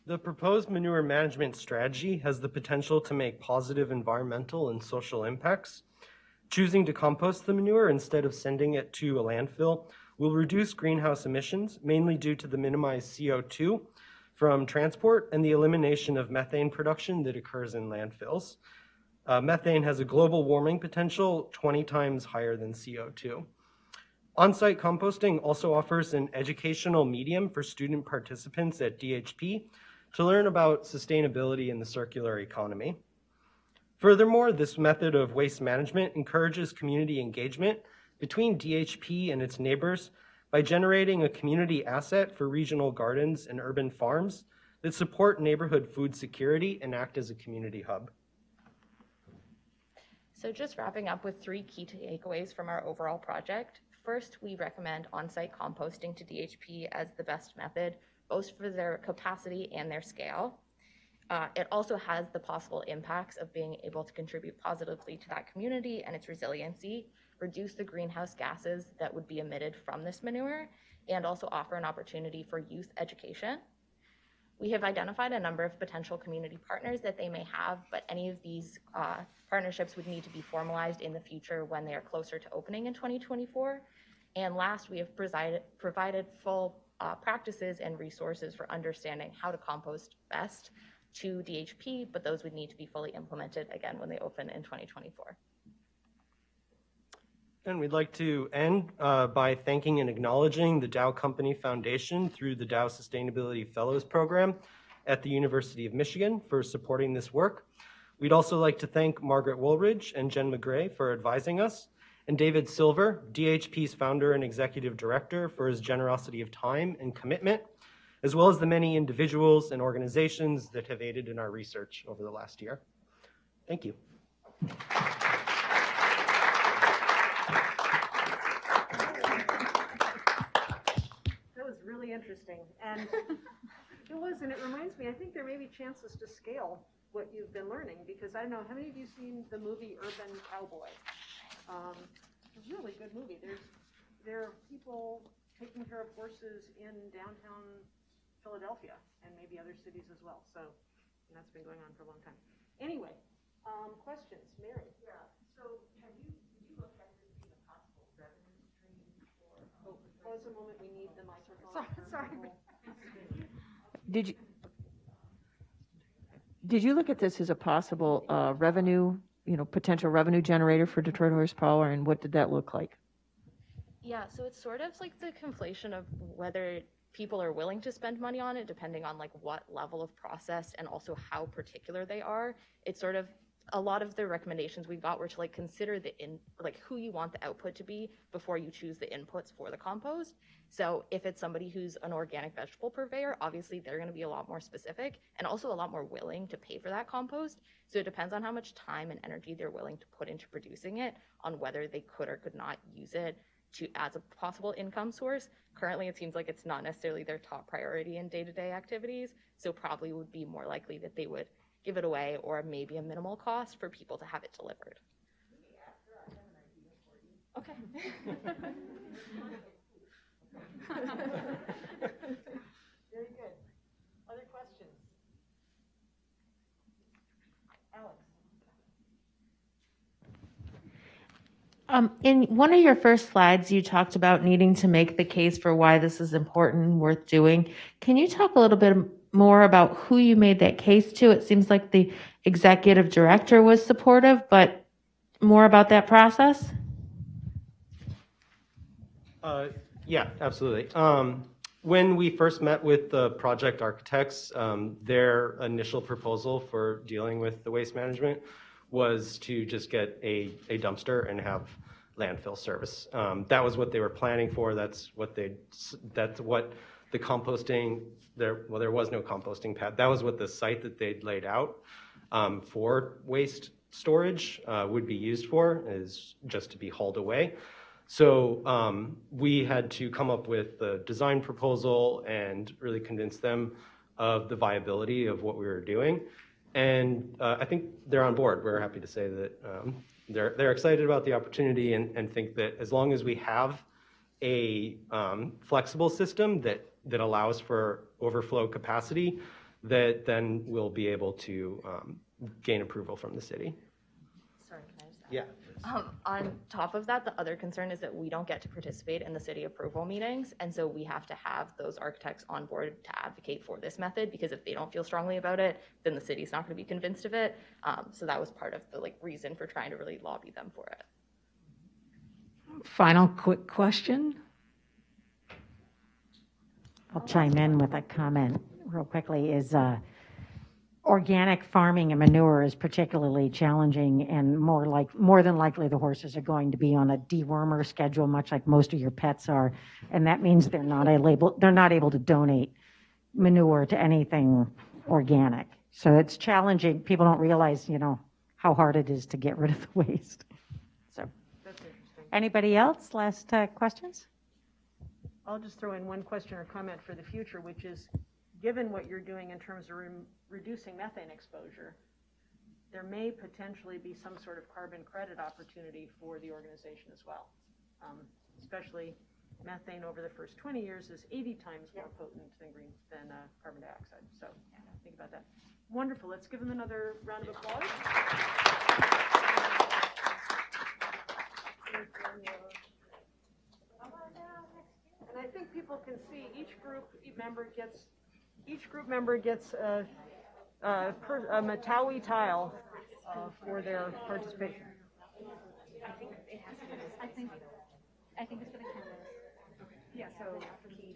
The proposed manure management strategy has the potential to make positive environmental and social impacts. Choosing to compost the manure instead of sending it to a landfill will reduce greenhouse emissions, mainly due to the minimized CO2 from transport and the elimination of methane production that occurs in landfills. Methane has a global warming potential 20 times higher than CO2. On-site composting also offers an educational medium for student participants at DHP to learn about sustainability in the circular economy. Furthermore, this method of waste management encourages community engagement between DHP and its neighbors by generating a community asset for regional gardens and urban farms that support neighborhood food security and act as a community hub. So just wrapping up with 3 key takeaways from our overall project. First, we recommend on-site composting to DHP as the best method, both for their capacity and their scale. It also has the possible impacts of being able to contribute positively to that community and its resiliency, reduce the greenhouse gases that would be emitted from this manure, and also offer an opportunity for youth education. We have identified a number of potential community partners that they may have, but any of these partnerships would need to be formalized in the future when they are closer to opening in 2024. And last, we have provided full practices and resources for understanding how to compost best to DHP, but those would need to be fully implemented again when they open in 2024. And we'd like to end by thanking and acknowledging the Dow Company Foundation through the Dow Sustainability Fellows Program at the University of Michigan for supporting this work. We'd also like to thank Margaret Woolridge and Jen McGray for advising us, and David Silver, DHP's founder and executive director, for his generosity of time and commitment, as well as the many individuals and organizations that have aided in our research over the last year. Thank you. That was really interesting. And it was, and it reminds me, I think there may be chances to scale what you've been learning, because I don't know, how many of you seen the movie Urban Cowboy? It's a really good movie. There are people taking care of horses in downtown Philadelphia and maybe other cities as well. So, and that's been going on for a long time. Anyway, questions, Mary? Yeah. So, did you look at this being a possible revenue stream for? Pause a moment. We need the microphone. Sorry. Did you look at this as a possible revenue, potential revenue generator for Detroit Horsepower, and what did that look like? Yeah, so it's sort of like the conflation of whether people are willing to spend money on it, depending on like what level of process and also how particular they are. It's sort of a lot of the recommendations we got were to like consider who you want the output to be before you choose the inputs for the compost. So if it's somebody who's an organic vegetable purveyor, obviously they're going to be a lot more specific and also a lot more willing to pay for that compost. So it depends on how much time and energy they're willing to put into producing it, on whether they could or could not use it as a possible income source. Currently, it seems like it's not necessarily their top priority in day-to-day activities, so probably would be more likely that they would give it away or maybe a minimal cost for people to have it delivered. Okay. Very good. Other questions? Alex. In one of your first slides, you talked about needing to make the case for why this is important and worth doing. Can you talk a little bit more about who you made that case to? It seems like the executive director was supportive, but more about that process? Yeah, absolutely. When we first met with the project architects, their initial proposal for dealing with the waste management was to just get a dumpster and have landfill service. That was what they were planning for. That's what the composting, there was no composting pad. That was what the site that they'd laid out for waste storage would be used for, is just to be hauled away. So we had to come up with the design proposal and really convince them of the viability of what we were doing. And I think they're on board. We're happy to say that they're excited about the opportunity and think that as long as we have a flexible system that allows for overflow capacity, that then we'll be able to gain approval from the city. Sorry, can I just add? Yeah. On top of that, the other concern is that we don't get to participate in the city approval meetings, and so we have to have those architects on board to advocate for this method, because if they don't feel strongly about it, then the city's not going to be convinced of it. So that was part of the reason for trying to really lobby them for it. Final quick question. I'll chime in with a comment real quickly. Is organic farming and manure is particularly challenging, and more than likely the horses are going to be on a dewormer schedule, much like most of your pets are, and that means they're not able to donate manure to anything organic. So it's challenging. People don't realize, how hard it is to get rid of the waste. So, That's interesting. anybody else? Last questions? I'll just throw in one question or comment for the future, which is, given what you're doing in terms of reducing methane exposure, there may potentially be some sort of carbon credit opportunity for the organization as well, especially methane over the first 20 years is 80 times more potent than carbon dioxide. So think about that. Wonderful. Let's give them another round of applause. And I think people can see each group member gets a Matawi tile for their participation. I think it has to be this. I think it's for the cameras. Okay. Yeah, so Katie.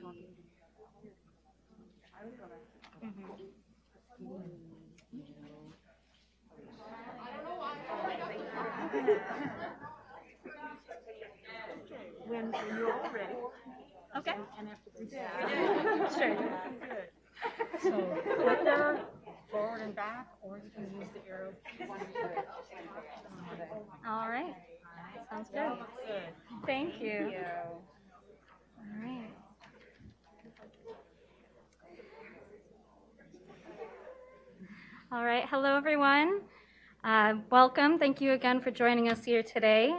I would go back. When you're all ready. Okay. And after this. Sure. Good. So clicker, forward and back, or you can use the arrow. All right. Sounds good. Thank you. All right. All right. Hello, everyone. Welcome. Thank you again for joining us here today.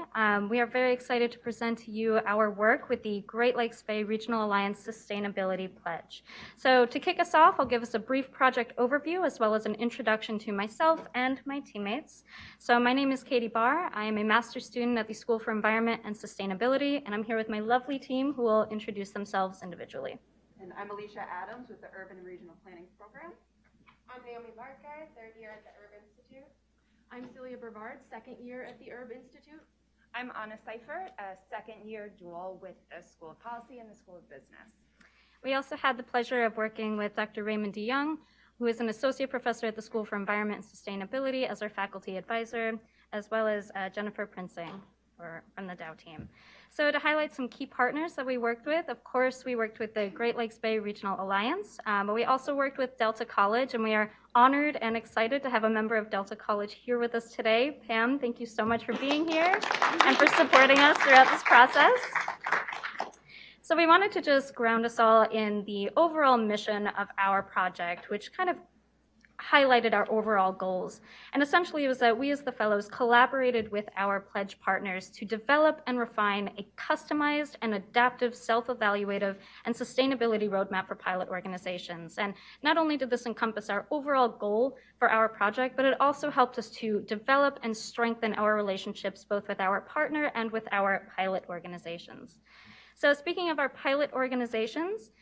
We are very excited to present to you our work with the Great Lakes Bay Regional Alliance Sustainability Pledge. So to kick us off, I'll give us a brief project overview as well as an introduction to myself and my teammates. So my name is Katie Barr. I am a master's student at the School for Environment and Sustainability, and I'm here with my lovely team who will introduce themselves individually. And I'm Alicia Adams with the Urban and Regional Planning Program. I'm Naomi Barca, third year at the Herb Institute. I'm Celia Brevard, second year at the Herb Institute. I'm Anna Seifert, a second year dual with the School of Policy and the School of Business. We also had the pleasure of working with Dr. Raymond DeYoung, who is an associate professor at the School for Environment and Sustainability as our faculty advisor, as well as Jennifer Prinsing from the Dow team. So to highlight some key partners that we worked with, of course, we worked with the Great Lakes Bay Regional Alliance, but we also worked with Delta College, and we are honored and excited to have a member of Delta College here with us today. Pam, thank you so much for being here and for supporting us throughout this process. So we wanted to just ground us all in the overall mission of our project, which kind of highlighted our overall goals. And essentially it was that we as the fellows collaborated with our pledge partners to develop and refine a customized and adaptive self-evaluative and sustainability roadmap for pilot organizations. And not only did this encompass our overall goal for our project, but it also helped us to develop and strengthen our relationships both with our partner and with our pilot organizations. So speaking of our pilot organizations,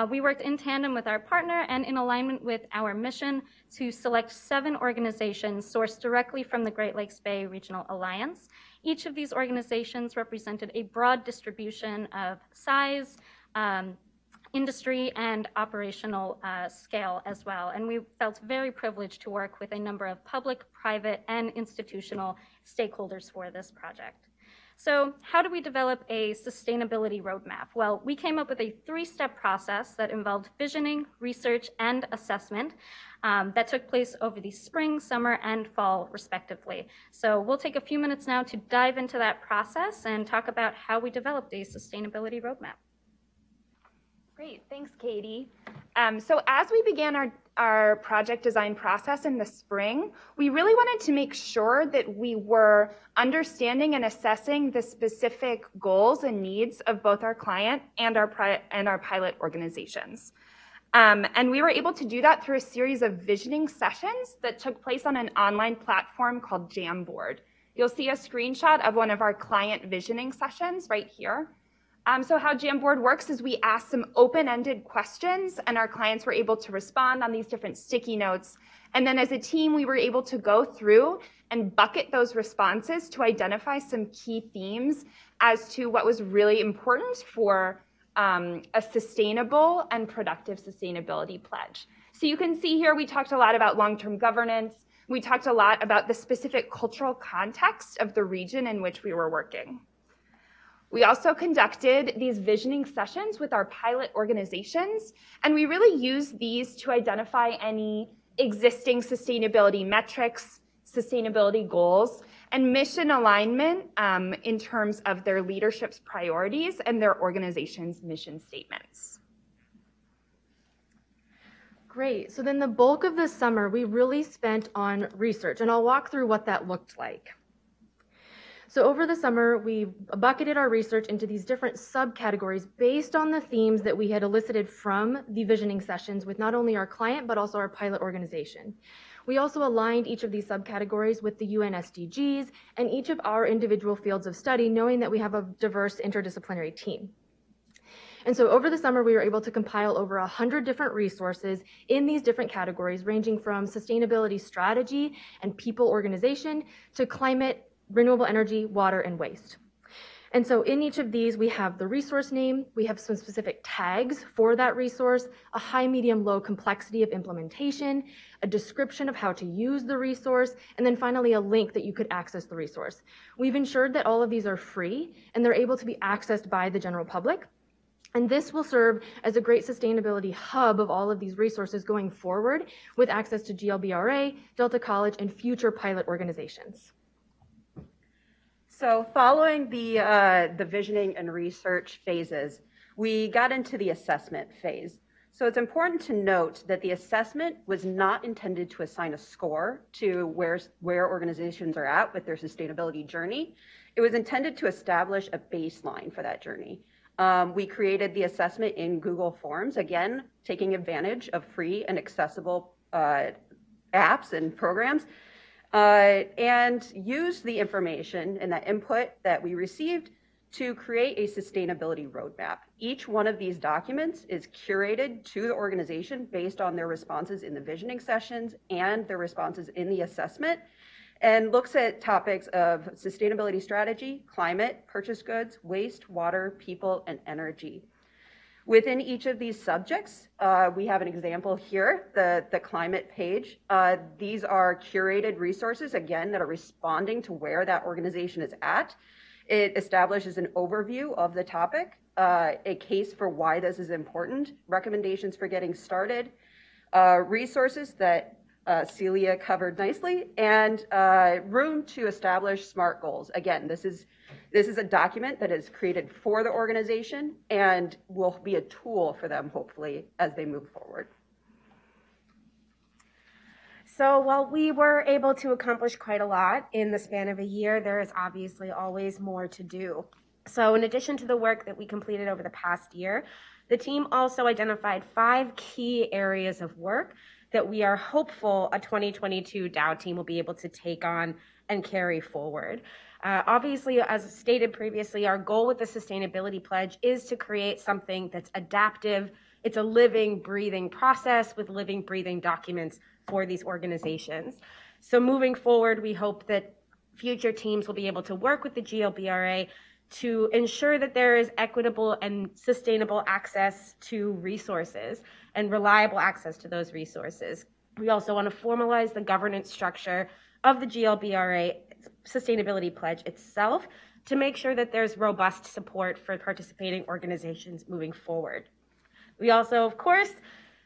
we worked in tandem with our partner and in alignment with our mission to select 7 organizations sourced directly from the Great Lakes Bay Regional Alliance. Each of these organizations represented a broad distribution of size, industry, and operational scale as well. And we felt very privileged to work with a number of public, private, and institutional stakeholders for this project. So how do we develop a sustainability roadmap? Well, we came up with a 3-step process that involved visioning, research, and assessment that took place over the spring, summer, and fall, respectively. So we'll take a few minutes now to dive into that process and talk about how we developed a sustainability roadmap. Great, thanks, Katie. So as we began our project design process in the spring, we really wanted to make sure that we were understanding and assessing the specific goals and needs of both our client and our pilot organizations. And we were able to do that through a series of visioning sessions that took place on an online platform called Jamboard. You'll see a screenshot of one of our client visioning sessions right here. So how Jamboard works is we ask some open-ended questions, and our clients were able to respond on these different sticky notes. And then as a team, we were able to go through and bucket those responses to identify some key themes as to what was really important for a sustainable and productive sustainability pledge. So you can see here we talked a lot about long-term governance. We talked a lot about the specific cultural context of the region in which we were working. We also conducted these visioning sessions with our pilot organizations, and we really used these to identify any existing sustainability metrics, sustainability goals, and mission alignment in terms of their leadership's priorities and their organization's mission statements. Great. So then the bulk of the summer we really spent on research, and I'll walk through what that looked like. So over the summer, we bucketed our research into these different subcategories based on the themes that we had elicited from the visioning sessions with not only our client, but also our pilot organization. We also aligned each of these subcategories with the UN SDGs and each of our individual fields of study, knowing that we have a diverse interdisciplinary team. And so over the summer, we were able to compile over 100 different resources in these different categories, ranging from sustainability strategy and people organization to climate, renewable energy, water, and waste. And so in each of these, we have the resource name, we have some specific tags for that resource, a high, medium, low complexity of implementation, a description of how to use the resource, and then finally a link that you could access the resource. We've ensured that all of these are free and they're able to be accessed by the general public. And this will serve as a great sustainability hub of all of these resources going forward with access to GLBRA, Delta College, and future pilot organizations. So following the visioning and research phases, we got into the assessment phase. So it's important to note that the assessment was not intended to assign a score to where organizations are at with their sustainability journey. It was intended to establish a baseline for that journey. We created the assessment in Google Forms, again, taking advantage of free and accessible apps and programs, and used the information and that input that we received to create a sustainability roadmap. Each one of these documents is curated to the organization based on their responses in the visioning sessions and their responses in the assessment, and looks at topics of sustainability strategy, climate, purchase goods, waste, water, people, and energy. Within each of these subjects, we have an example here, the climate page. These are curated resources, again, that are responding to where that organization is at. It establishes an overview of the topic, a case for why this is important, recommendations for getting started, resources that Celia covered nicely, and room to establish SMART goals. Again, this is a document that is created for the organization and will be a tool for them, hopefully, as they move forward. So while we were able to accomplish quite a lot in the span of a year, there is obviously always more to do. So in addition to the work that we completed over the past year, the team also identified 5 key areas of work that we are hopeful a 2022 Dow team will be able to take on and carry forward. Obviously, as stated previously, our goal with the Sustainability Pledge is to create something that's adaptive. It's a living, breathing process with living, breathing documents for these organizations. So moving forward, we hope that future teams will be able to work with the GLBRA to ensure that there is equitable and sustainable access to resources and reliable access to those resources. We also want to formalize the governance structure of the GLBRA Sustainability Pledge itself to make sure that there's robust support for participating organizations moving forward. We also, of course,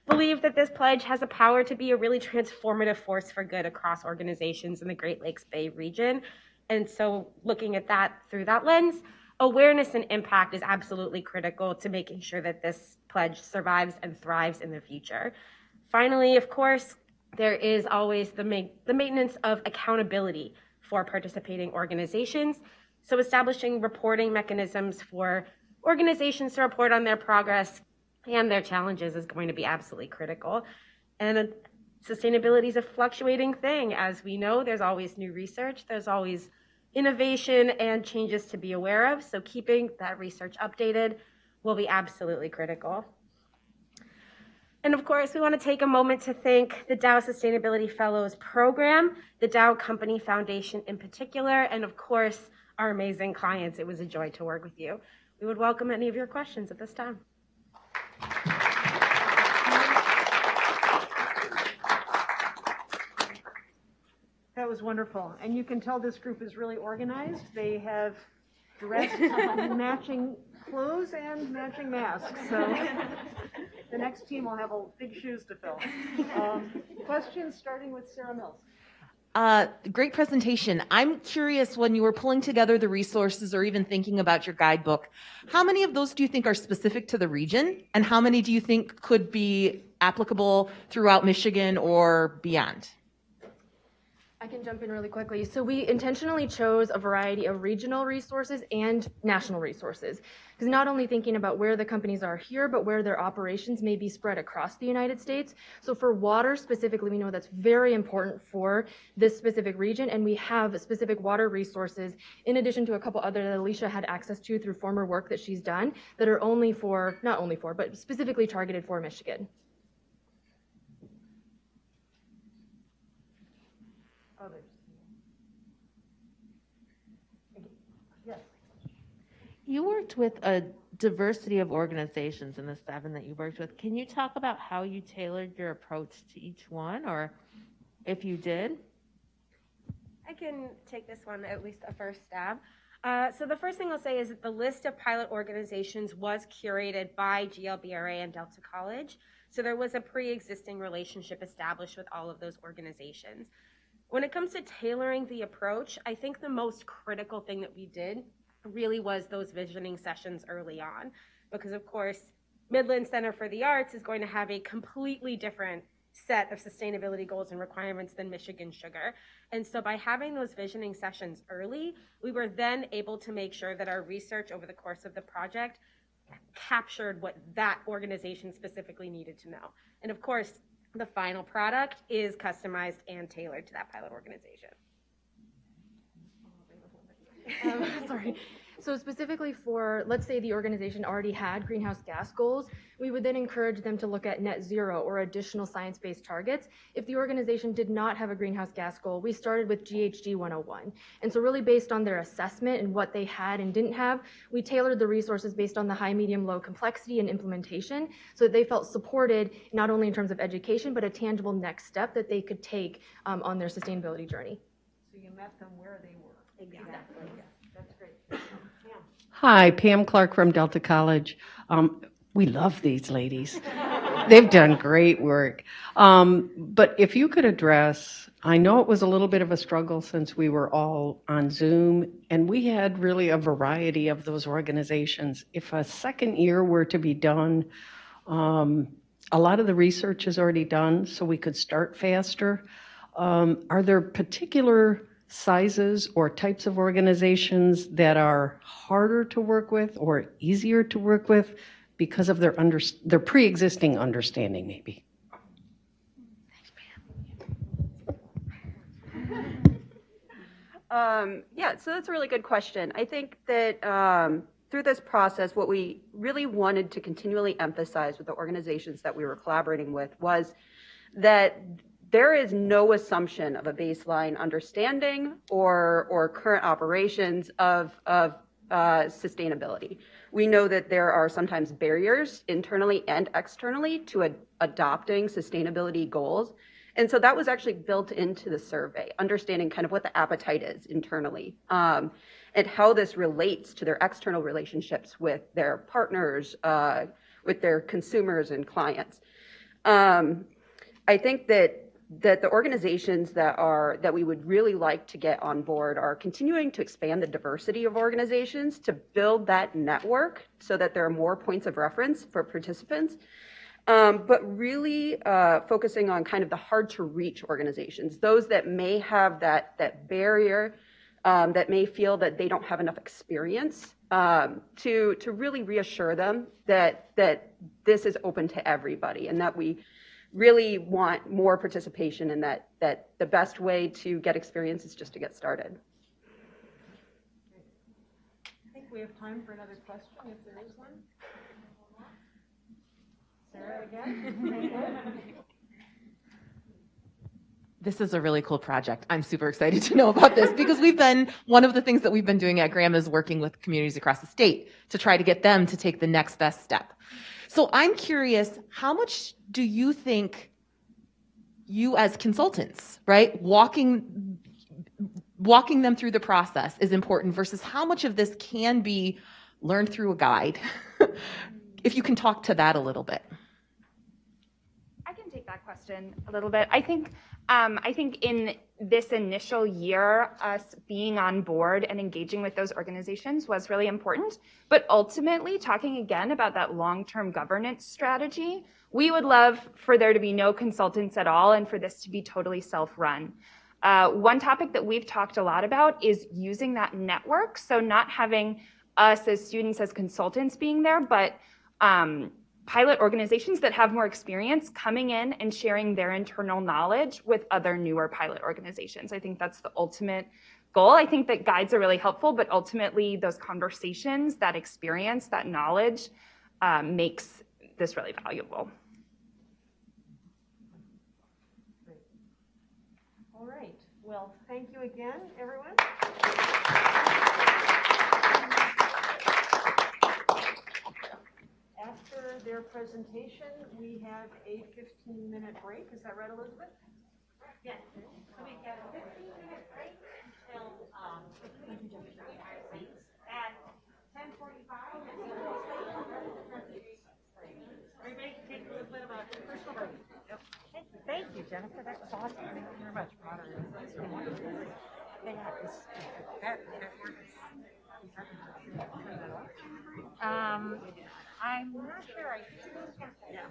believe that this pledge has a power to be a really transformative force for good across organizations in the Great Lakes Bay region. And so looking at that through that lens, awareness and impact is absolutely critical to making sure that this pledge survives and thrives in the future. Finally, of course, there is always the maintenance of accountability for participating organizations. So establishing reporting mechanisms for organizations to report on their progress and their challenges is going to be absolutely critical. And sustainability is a fluctuating thing. As we know, there's always new research, there's always innovation and changes to be aware of. So keeping that research updated will be absolutely critical. And of course, we want to take a moment to thank the Dow Sustainability Fellows Program, the Dow Company Foundation in particular, and of course, our amazing clients. It was a joy to work with you. We would welcome any of your questions at this time. That was wonderful. And you can tell this group is really organized. They have dressed in matching clothes and matching masks. So the next team will have big shoes to fill. Questions starting with Sarah Mills. Great presentation. I'm curious, when you were pulling together the resources or even thinking about your guidebook, how many of those do you think are specific to the region? And how many do you think could be applicable throughout Michigan or beyond? I can jump in really quickly. So we intentionally chose a variety of regional resources and national resources, because not only thinking about where the companies are here, but where their operations may be spread across the United States. So for water specifically, we know that's very important for this specific region, and we have specific water resources, in addition to a couple other that Alicia had access to through former work that she's done, that are but specifically targeted for Michigan. Others. Yes. You worked with a diversity of organizations in the 7 that you worked with. Can you talk about how you tailored your approach to each one, or if you did? I can take this one, at least a first stab. So the first thing I'll say is that the list of pilot organizations was curated by GLBRA and Delta College. So there was a pre-existing relationship established with all of those organizations. When it comes to tailoring the approach, I think the most critical thing that we did really was those visioning sessions early on, because of course, Midland Center for the Arts is going to have a completely different set of sustainability goals and requirements than Michigan Sugar. And so by having those visioning sessions early, we were then able to make sure that our research over the course of the project captured what that organization specifically needed to know. And of course, the final product is customized and tailored to that pilot organization. Sorry. So specifically for, let's say the organization already had greenhouse gas goals, we would then encourage them to look at net zero or additional science-based targets. If the organization did not have a greenhouse gas goal, we started with GHG 101. And so really based on their assessment and what they had and didn't have, we tailored the resources based on the high, medium, low complexity and implementation so that they felt supported not only in terms of education, but a tangible next step that they could take on their sustainability journey. So you met them where they were. Exactly. Yeah, that's great. Yeah. Hi, Pam Clark from Delta College. We love these ladies. They've done great work. But if you could address, I know it was a little bit of a struggle since we were all on Zoom, and we had really a variety of those organizations. If a second year were to be done, a lot of the research is already done, so we could start faster. Are there particular sizes or types of organizations that are harder to work with or easier to work with because of their pre-existing understanding, maybe? Yeah, so that's a really good question. I think that through this process, what we really wanted to continually emphasize with the organizations that we were collaborating with was that there is no assumption of a baseline understanding or current operations of sustainability. We know that there are sometimes barriers internally and externally to adopting sustainability goals. And so that was actually built into the survey, understanding kind of what the appetite is internally and how this relates to their external relationships with their partners, with their consumers and clients. I think that the organizations that we would really like to get on board are continuing to expand the diversity of organizations to build that network so that there are more points of reference for participants, but really focusing on kind of the hard to reach organizations, those that may have that barrier, that may feel that they don't have enough experience, to really reassure them that this is open to everybody and that we really want more participation and that the best way to get experience is just to get started. I think we have time for another question if there is one. Sarah again. This is a really cool project. I'm super excited to know about this because one of the things that we've been doing at Graham is working with communities across the state to try to get them to take the next best step. So I'm curious, how much do you think you as consultants, right, walking them through the process is important versus how much of this can be learned through a guide? If you can talk to that a little bit. I can take that question a little bit. I think in this initial year, us being on board and engaging with those organizations was really important. But ultimately, talking again about that long-term governance strategy, we would love for there to be no consultants at all and for this to be totally self-run. One topic that we've talked a lot about is using that network. So not having us as students, as consultants being there, but pilot organizations that have more experience coming in and sharing their internal knowledge with other newer pilot organizations. I think that's the ultimate goal. I think that guides are really helpful, but ultimately those conversations, that experience, that knowledge makes this really valuable. All right. Well, thank you again, everyone. After their presentation, we have a 15-minute break. Is that right, Elizabeth? Yes. So we get a 15-minute break until at 10:45. Everybody can take a little bit of a personal break. Yep. Thank you, Jennifer. That was awesome. Thank you very much. I'm not sure. I think, yeah.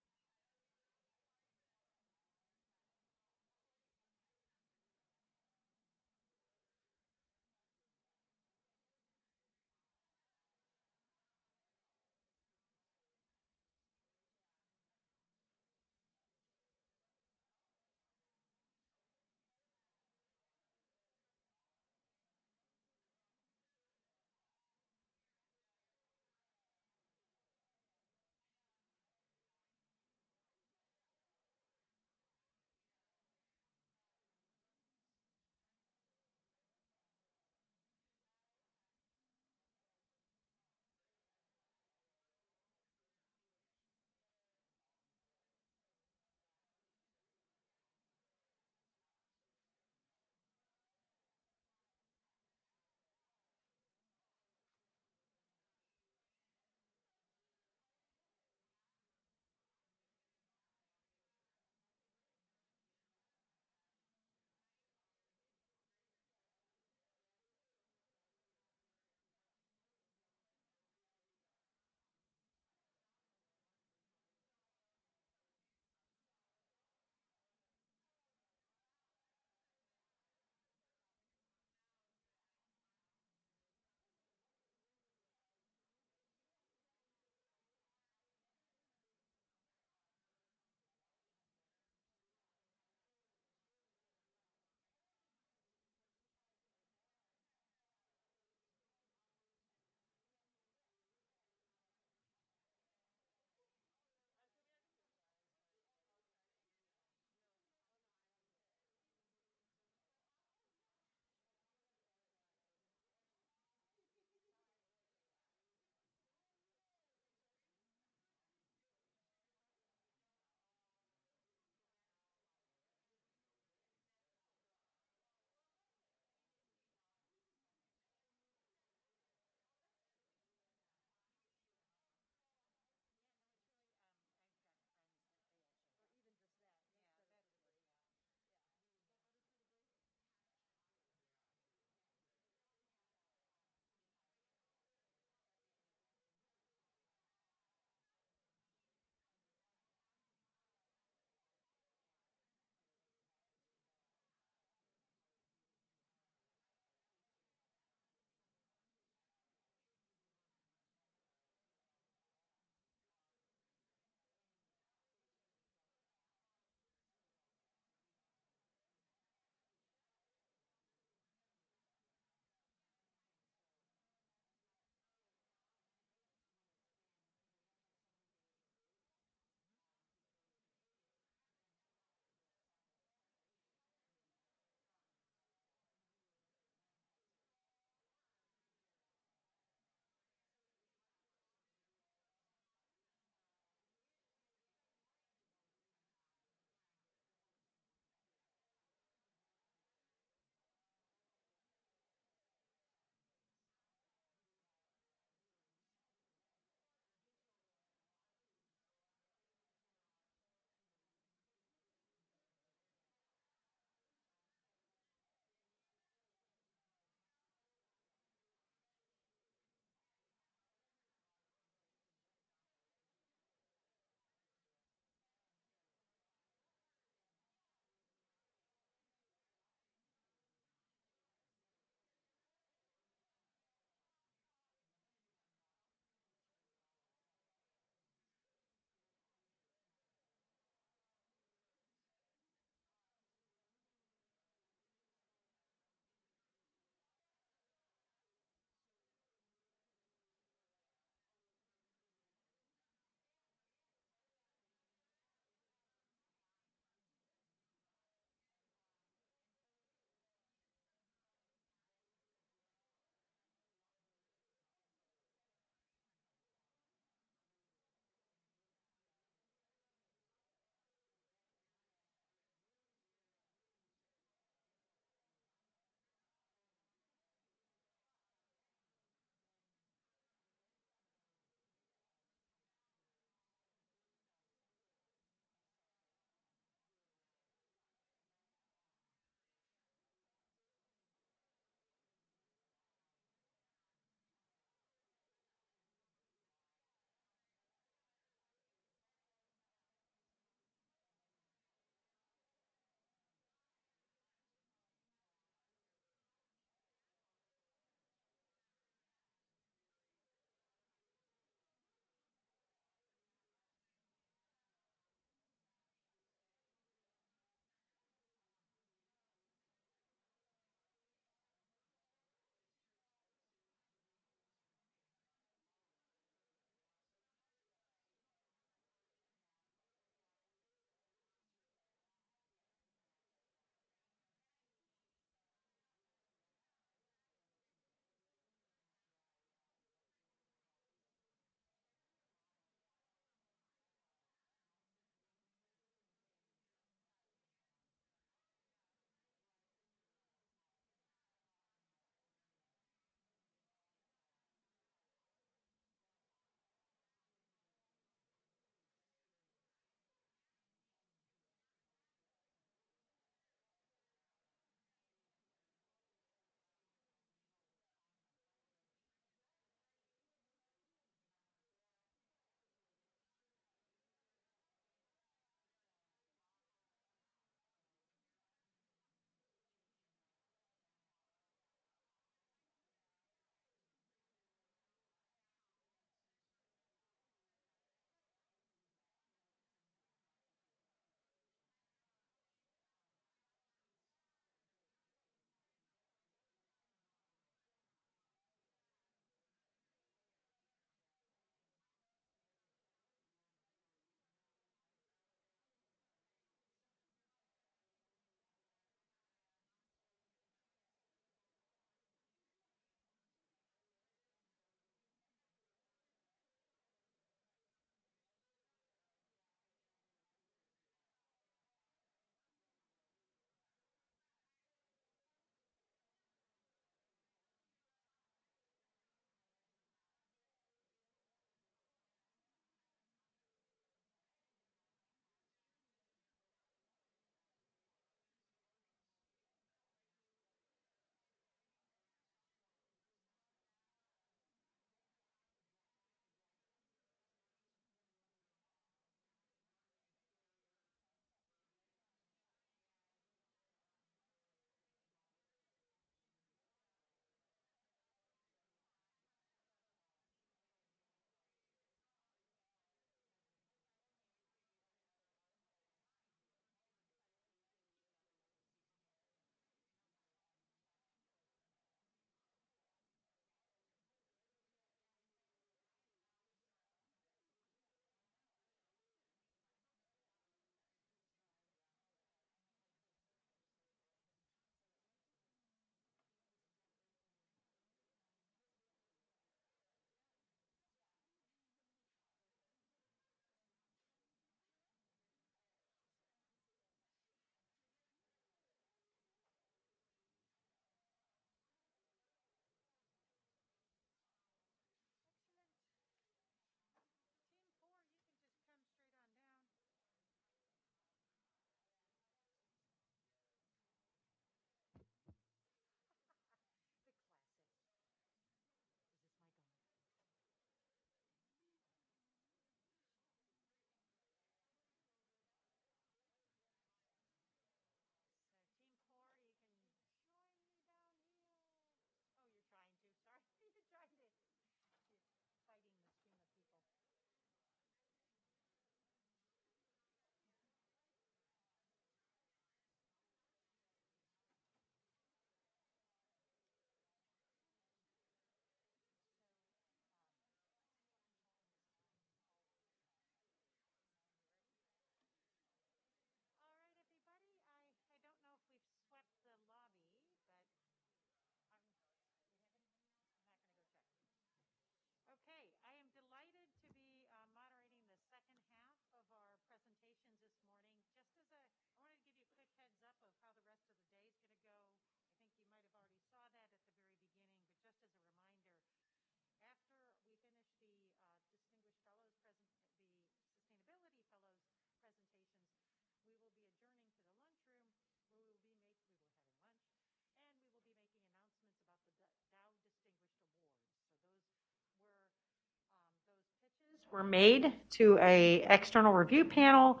were made to a external review panel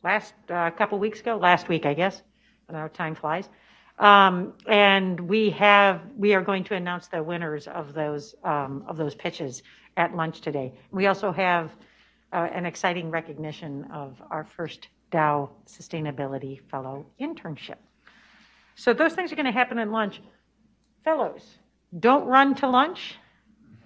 last couple weeks ago, last week, I guess. I know time flies. And we are going to announce the winners of those pitches at lunch today. We also have an exciting recognition of our first Dow Sustainability Fellow internship. So those things are going to happen at lunch. Fellows, don't run to lunch.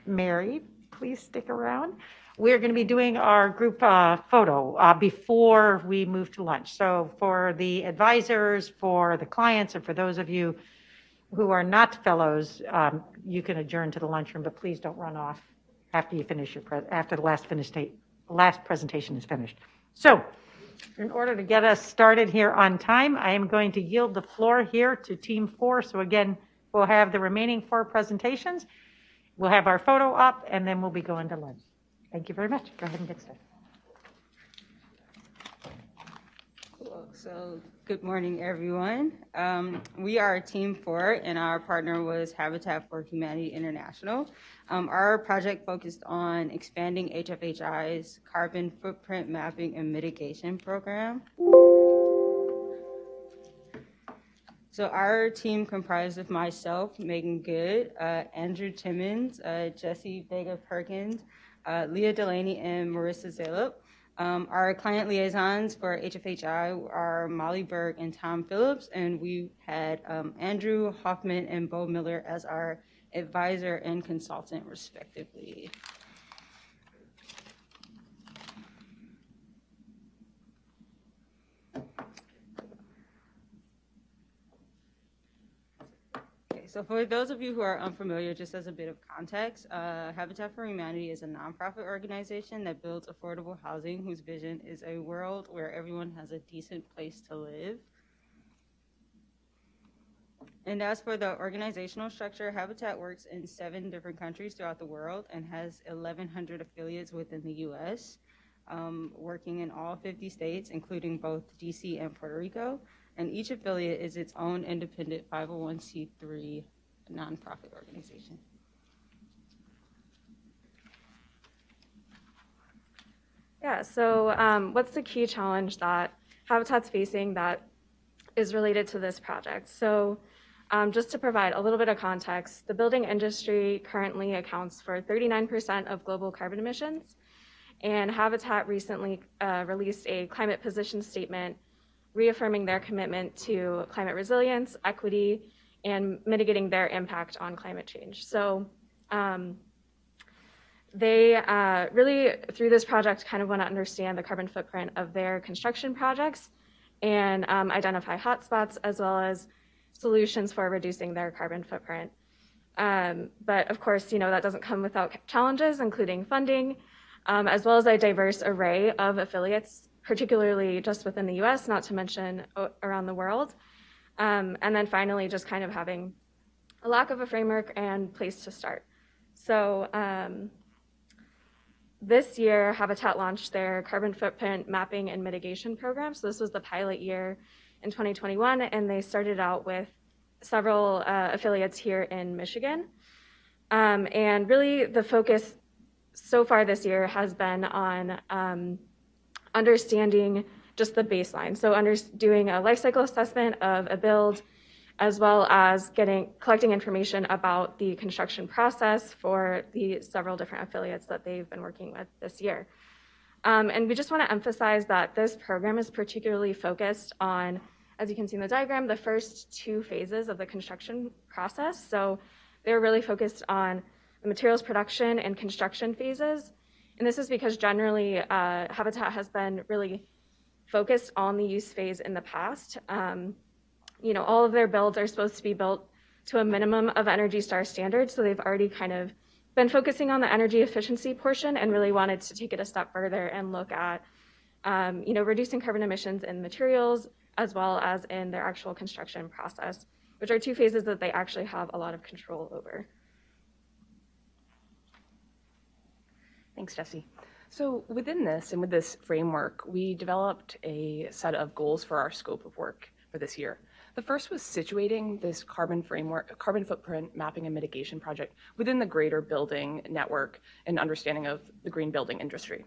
Mary, please stick around. We're going to be doing our group photo before we move to lunch. So for the advisors, for the clients, and for those of you who are not fellows, you can adjourn to the lunchroom, but please don't run off after you finish after the last presentation is finished. So in order to get us started here on time, I am going to yield the floor here to Team 4. So again, we'll have the remaining 4 presentations. We'll have our photo up, and then we'll be going to lunch. Thank you very much. Go ahead and get started. Cool. So good morning, everyone. We are Team 4, and our partner was Habitat for Humanity International. Our project focused on expanding HFHI's carbon footprint mapping and mitigation program. So our team comprised of myself, Megan Good, Andrew Timmons, Jesse Vega-Perkins, Leah Delaney, and Marissa Zalep. Our client liaisons for HFHI are Molly Berg and Tom Phillips, and we had Andrew Hoffman and Bo Miller as our advisor and consultant, respectively. So for those of you who are unfamiliar, just as a bit of context, Habitat for Humanity is a nonprofit organization that builds affordable housing whose vision is a world where everyone has a decent place to live. And as for the organizational structure, Habitat works in 7 different countries throughout the world and has 1,100 affiliates within the U.S., working in all 50 states, including both DC and Puerto Rico. And each affiliate is its own independent 501c3 nonprofit organization. Yeah, so what's the key challenge that Habitat's facing that is related to this project? So just to provide a little bit of context, the building industry currently accounts for 39% of global carbon emissions, and Habitat recently released a climate position statement reaffirming their commitment to climate resilience, equity, and mitigating their impact on climate change. So they really, through this project, kind of want to understand the carbon footprint of their construction projects and identify hotspots as well as solutions for reducing their carbon footprint. But of course, that doesn't come without challenges, including funding, as well as a diverse array of affiliates, particularly just within the US, not to mention around the world. And then finally, just kind of having a lack of a framework and place to start. So this year, Habitat launched their carbon footprint mapping and mitigation program. So this was the pilot year in 2021, and they started out with several affiliates here in Michigan. And really the focus so far this year has been on understanding just the baseline. So doing a life cycle assessment of a build, as well as collecting information about the construction process for the several different affiliates that they've been working with this year. And we just want to emphasize that this program is particularly focused on, as you can see in the diagram, the first 2 phases of the construction process. So they're really focused on the materials production and construction phases. And this is because generally Habitat has been really focused on the use phase in the past. All of their builds are supposed to be built to a minimum of Energy Star standards. So they've already kind of been focusing on the energy efficiency portion and really wanted to take it a step further and look at, reducing carbon emissions in materials as well as in their actual construction process, which are 2 phases that they actually have a lot of control over. Thanks, Jesse. So within this and with this framework, we developed a set of goals for our scope of work for this year. The first was situating this carbon footprint mapping and mitigation project within the greater building network and understanding of the green building industry.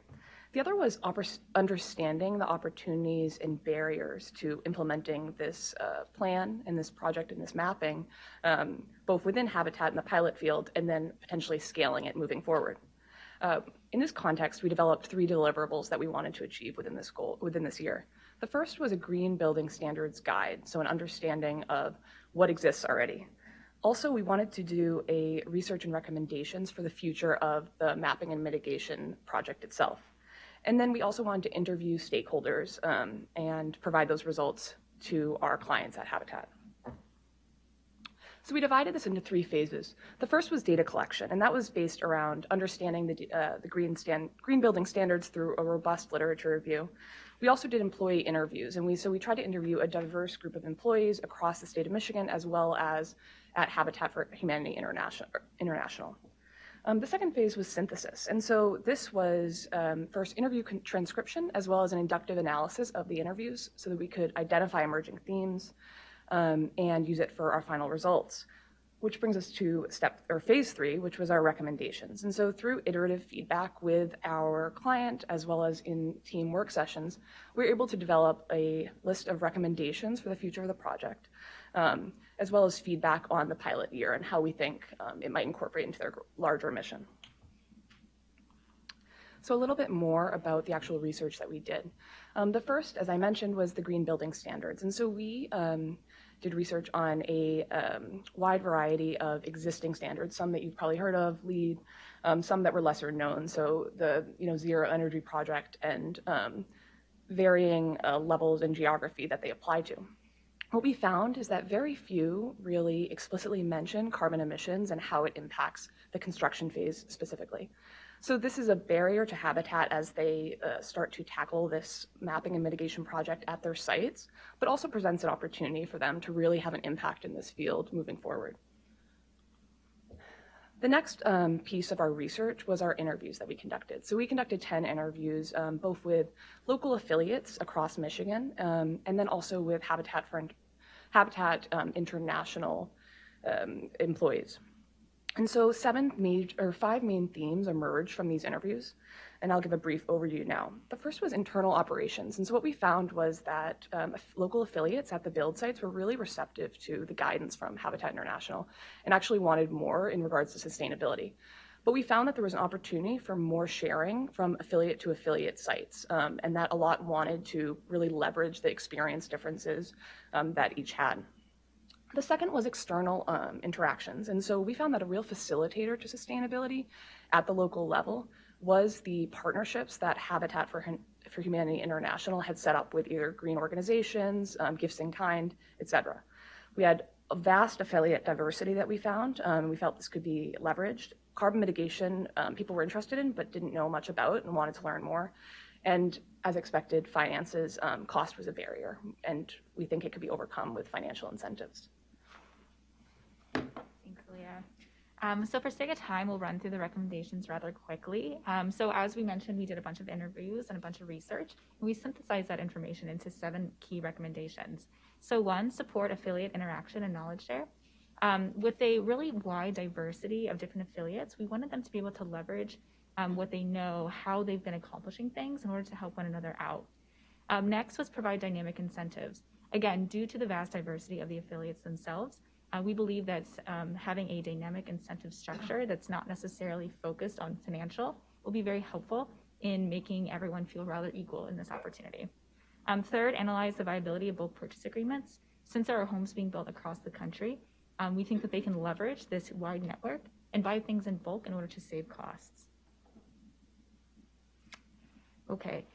The other was understanding the opportunities and barriers to implementing this plan and this project and this mapping, both within Habitat in the pilot field and then potentially scaling it moving forward. In this context, we developed 3 deliverables that we wanted to achieve within this year. The first was a green building standards guide, so an understanding of what exists already. Also, we wanted to do a research and recommendations for the future of the mapping and mitigation project itself. And then we also wanted to interview stakeholders and provide those results to our clients at Habitat. So we divided this into 3 phases. The first was data collection, and that was based around understanding the green building standards through a robust literature review. We also did employee interviews, and we tried to interview a diverse group of employees across the state of Michigan, as well as at Habitat for Humanity International. The second phase was synthesis, and so this was first interview transcription, as well as an inductive analysis of the interviews, so that we could identify emerging themes and use it for our final results. Which brings us to phase 3, which was our recommendations. And so through iterative feedback with our client, as well as in team work sessions, we were able to develop a list of recommendations for the future of the project, as well as feedback on the pilot year and how we think it might incorporate into their larger mission. So a little bit more about the actual research that we did. The first, as I mentioned, was the green building standards. And so we did research on a wide variety of existing standards, some that you've probably heard of, LEED, some that were lesser known, so the Zero Energy Project, and varying levels and geography that they apply to. What we found is that very few really explicitly mention carbon emissions and how it impacts the construction phase specifically. So this is a barrier to Habitat as they start to tackle this mapping and mitigation project at their sites, but also presents an opportunity for them to really have an impact in this field moving forward. The next piece of our research was our interviews that we conducted. So we conducted 10 interviews, both with local affiliates across Michigan, and then also with Habitat International employees. And so 5 main themes emerged from these interviews, and I'll give a brief overview now. The first was internal operations, and so what we found was that local affiliates at the build sites were really receptive to the guidance from Habitat International and actually wanted more in regards to sustainability. But we found that there was an opportunity for more sharing from affiliate to affiliate sites, and that a lot wanted to really leverage the experience differences that each had. The second was external interactions, and so we found that a real facilitator to sustainability at the local level was the partnerships that Habitat for Humanity International had set up with either green organizations, Gifts in Kind, etc. We had a vast affiliate diversity that we found, and we felt this could be leveraged. Carbon mitigation, people were interested in but didn't know much about and wanted to learn more. And as expected, finances, cost was a barrier, and we think it could be overcome with financial incentives. Thanks, Leah. So for sake of time, we'll run through the recommendations rather quickly. So as we mentioned, we did a bunch of interviews and a bunch of research, and we synthesized that information into 7 key recommendations. So 1, support affiliate interaction and knowledge share. With a really wide diversity of different affiliates, we wanted them to be able to leverage what they know, how they've been accomplishing things in order to help one another out. Next was provide dynamic incentives. Again, due to the vast diversity of the affiliates themselves, we believe that having a dynamic incentive structure that's not necessarily focused on financial will be very helpful in making everyone feel rather equal in this opportunity. Third, analyze the viability of bulk purchase agreements. Since there are homes being built across the country, we think that they can leverage this wide network and buy things in bulk in order to save costs. Okay.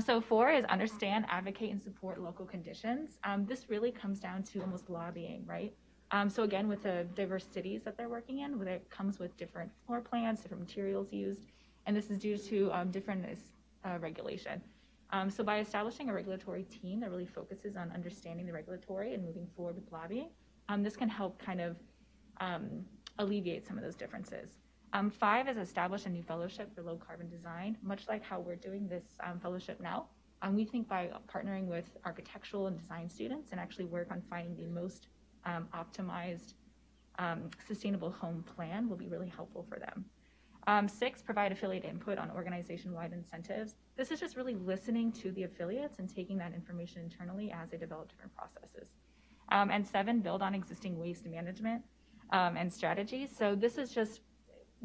So 4 is understand, advocate, and support local conditions. This really comes down to almost lobbying, right? So again, with the diverse cities that they're working in, where it comes with different floor plans, different materials used, and this is due to different regulation. So by establishing a regulatory team that really focuses on understanding the regulatory and moving forward with lobbying, this can help kind of alleviate some of those differences. 5 is establish a new fellowship for low carbon design, much like how we're doing this fellowship now. We think by partnering with architectural and design students and actually work on finding the most optimized sustainable home plan will be really helpful for them. 6, provide affiliate input on organization-wide incentives. This is just really listening to the affiliates and taking that information internally as they develop different processes. And 7, build on existing waste management and strategies. So this is just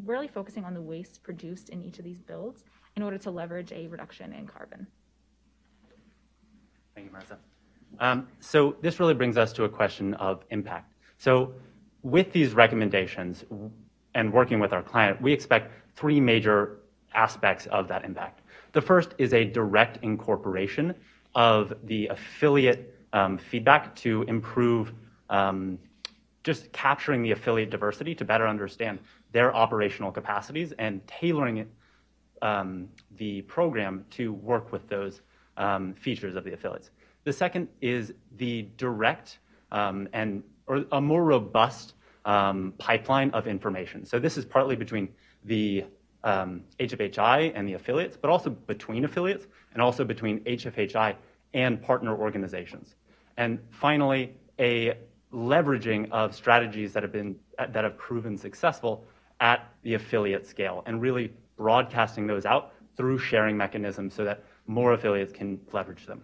really focusing on the waste produced in each of these builds in order to leverage a reduction in carbon. Thank you, Marissa. So this really brings us to a question of impact. So with these recommendations and working with our client, we expect 3 major aspects of that impact. The first is a direct incorporation of the affiliate feedback to improve just capturing the affiliate diversity to better understand their operational capacities and tailoring the program to work with those features of the affiliates. The second is the direct or a more robust pipeline of information. So this is partly between the HFHI and the affiliates, but also between affiliates and also between HFHI and partner organizations. And finally, a leveraging of strategies that have proven successful at the affiliate scale and really broadcasting those out through sharing mechanisms so that more affiliates can leverage them.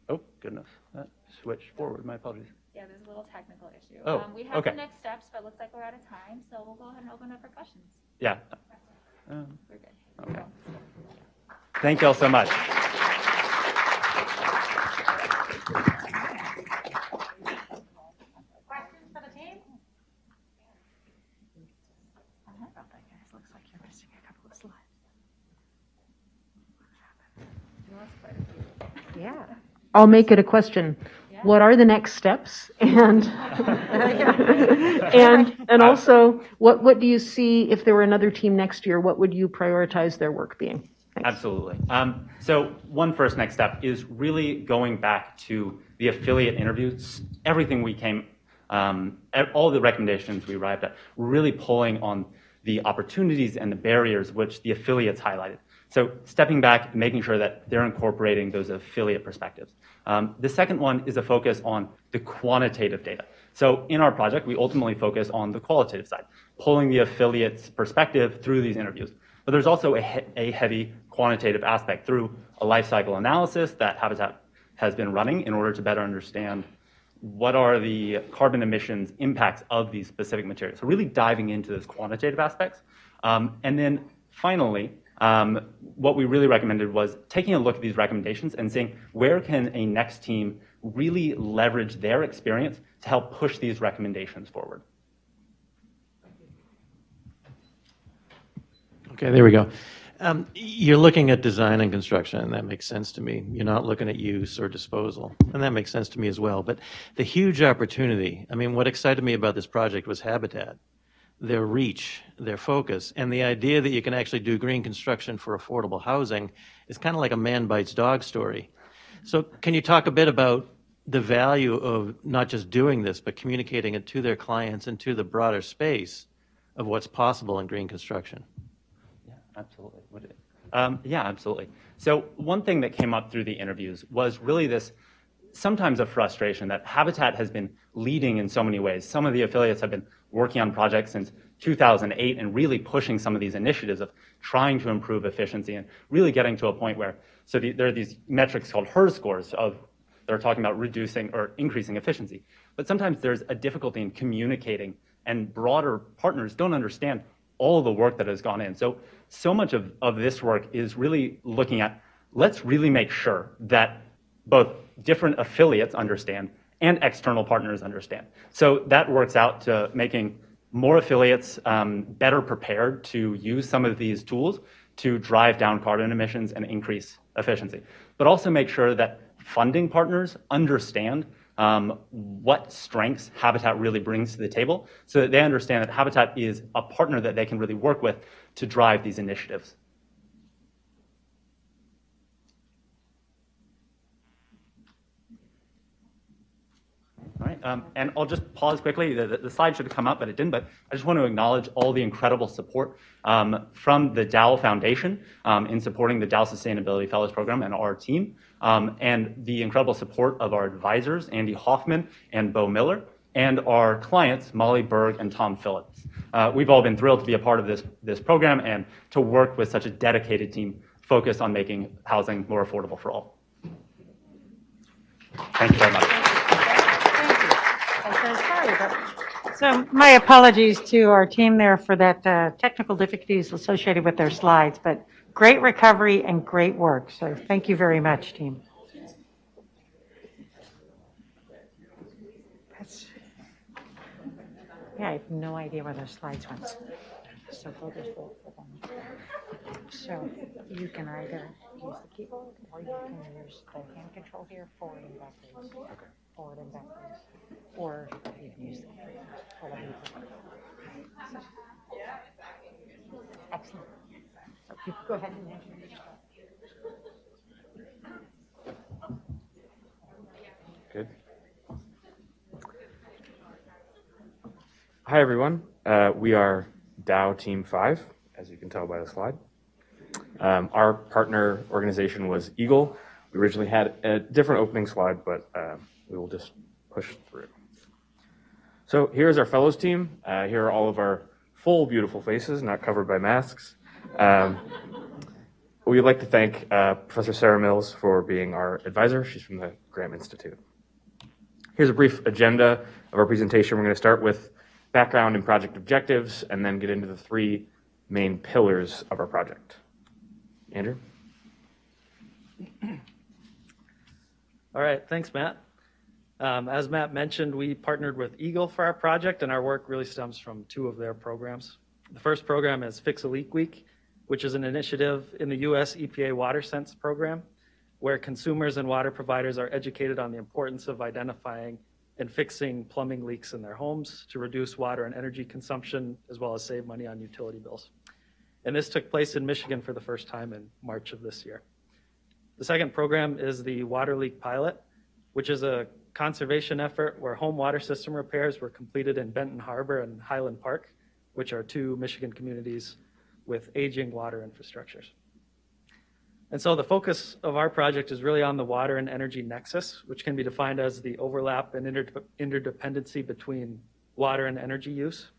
Oh, goodness. That switched forward. My apologies. Yeah, there's a little technical issue. Oh, we have okay. the next steps, but it looks like we're out of time, so we'll go ahead and open up for questions. Yeah. We're good. Okay. Thank you all so much. Questions for the team? Looks like you're missing a couple of slides. Yeah. I'll make it a question. What are the next steps? And and also, what do you see if there were another team next year? What would you prioritize their work being? Thanks. Absolutely. So one first next step is really going back to the affiliate interviews. Everything we came, all the recommendations we arrived at, really pulling on the opportunities and the barriers which the affiliates highlighted. So stepping back, making sure that they're incorporating those affiliate perspectives. The second one is a focus on the quantitative data. So in our project, we ultimately focus on the qualitative side, pulling the affiliates' perspective through these interviews. But there's also a heavy quantitative aspect through a life cycle analysis that Habitat has been running in order to better understand what are the carbon emissions impacts of these specific materials. So really diving into those quantitative aspects. And then finally, what we really recommended was taking a look at these recommendations and seeing where can a next team really leverage their experience to help push these recommendations forward. Okay, there we go. You're looking at design and construction, and that makes sense to me. You're not looking at use or disposal, and that makes sense to me as well. But the huge opportunity, I mean, what excited me about this project was Habitat, their reach, their focus, and the idea that you can actually do green construction for affordable housing is kind of like a man bites dog story. So can you talk a bit about the value of not just doing this, but communicating it to their clients and to the broader space of what's possible in green construction? Absolutely. Yeah, absolutely. So one thing that came up through the interviews was really this, sometimes a frustration that Habitat has been leading in so many ways. Some of the affiliates have been working on projects since 2008 and really pushing some of these initiatives of trying to improve efficiency and really getting to a point where, so there are these metrics called HERS scores of, they're talking about reducing or increasing efficiency. But sometimes there's a difficulty in communicating and broader partners don't understand all the work that has gone in. So much of this work is really looking at, let's really make sure that both different affiliates understand and external partners understand. So that works out to making more affiliates better prepared to use some of these tools to drive down carbon emissions and increase efficiency. But also make sure that funding partners understand what strengths Habitat really brings to the table so that they understand that Habitat is a partner that they can really work with to drive these initiatives. All right, and I'll just pause quickly. The slide should have come up, but it didn't. But I just want to acknowledge all the incredible support from the Dow Foundation in supporting the Dow Sustainability Fellows Program and our team, and the incredible support of our advisors, Andy Hoffman and Bo Miller, and our clients, Molly Berg and Tom Phillips. We've all been thrilled to be a part of this program and to work with such a dedicated team focused on making housing more affordable for all. Thank you very much. So my apologies to our team there for that technical difficulties associated with their slides, but great recovery and great work. So thank you very much, team. Yeah, I have no idea where those slides went. So we'll just vote for them. So you can either use the keyboard or you can use the hand control here, forward and backwards. Okay. Forward and backwards. Or you can use whatever you prefer. Excellent. So you go ahead and introduce yourself. Good. Hi, everyone. We are Dow Team 5, as you can tell by the slide. Our partner organization was Eagle. We originally had a different opening slide, but we will just push through. So here's our fellows team. Here are all of our full, beautiful faces, not covered by masks. We'd like to thank Professor Sarah Mills for being our advisor. She's from the Graham Institute. Here's a brief agenda of our presentation. We're going to start with background and project objectives, and then get into the three main pillars of our project. Andrew? All right, thanks, Matt. As Matt mentioned, we partnered with Eagle for our project, and our work really stems from two of their programs. The first program is Fix a Leak Week, which is an initiative in the U.S. EPA Water Sense program, where consumers and water providers are educated on the importance of identifying and fixing plumbing leaks in their homes to reduce water and energy consumption, as well as save money on utility bills. And this took place in Michigan for the first time in March of this year. The second program is the Water Leak Pilot, which is a conservation effort where home water system repairs were completed in Benton Harbor and Highland Park, which are two Michigan communities with aging water infrastructures. And so the focus of our project is really on the water and energy nexus, which can be defined as the overlap and interdependency between water and energy use.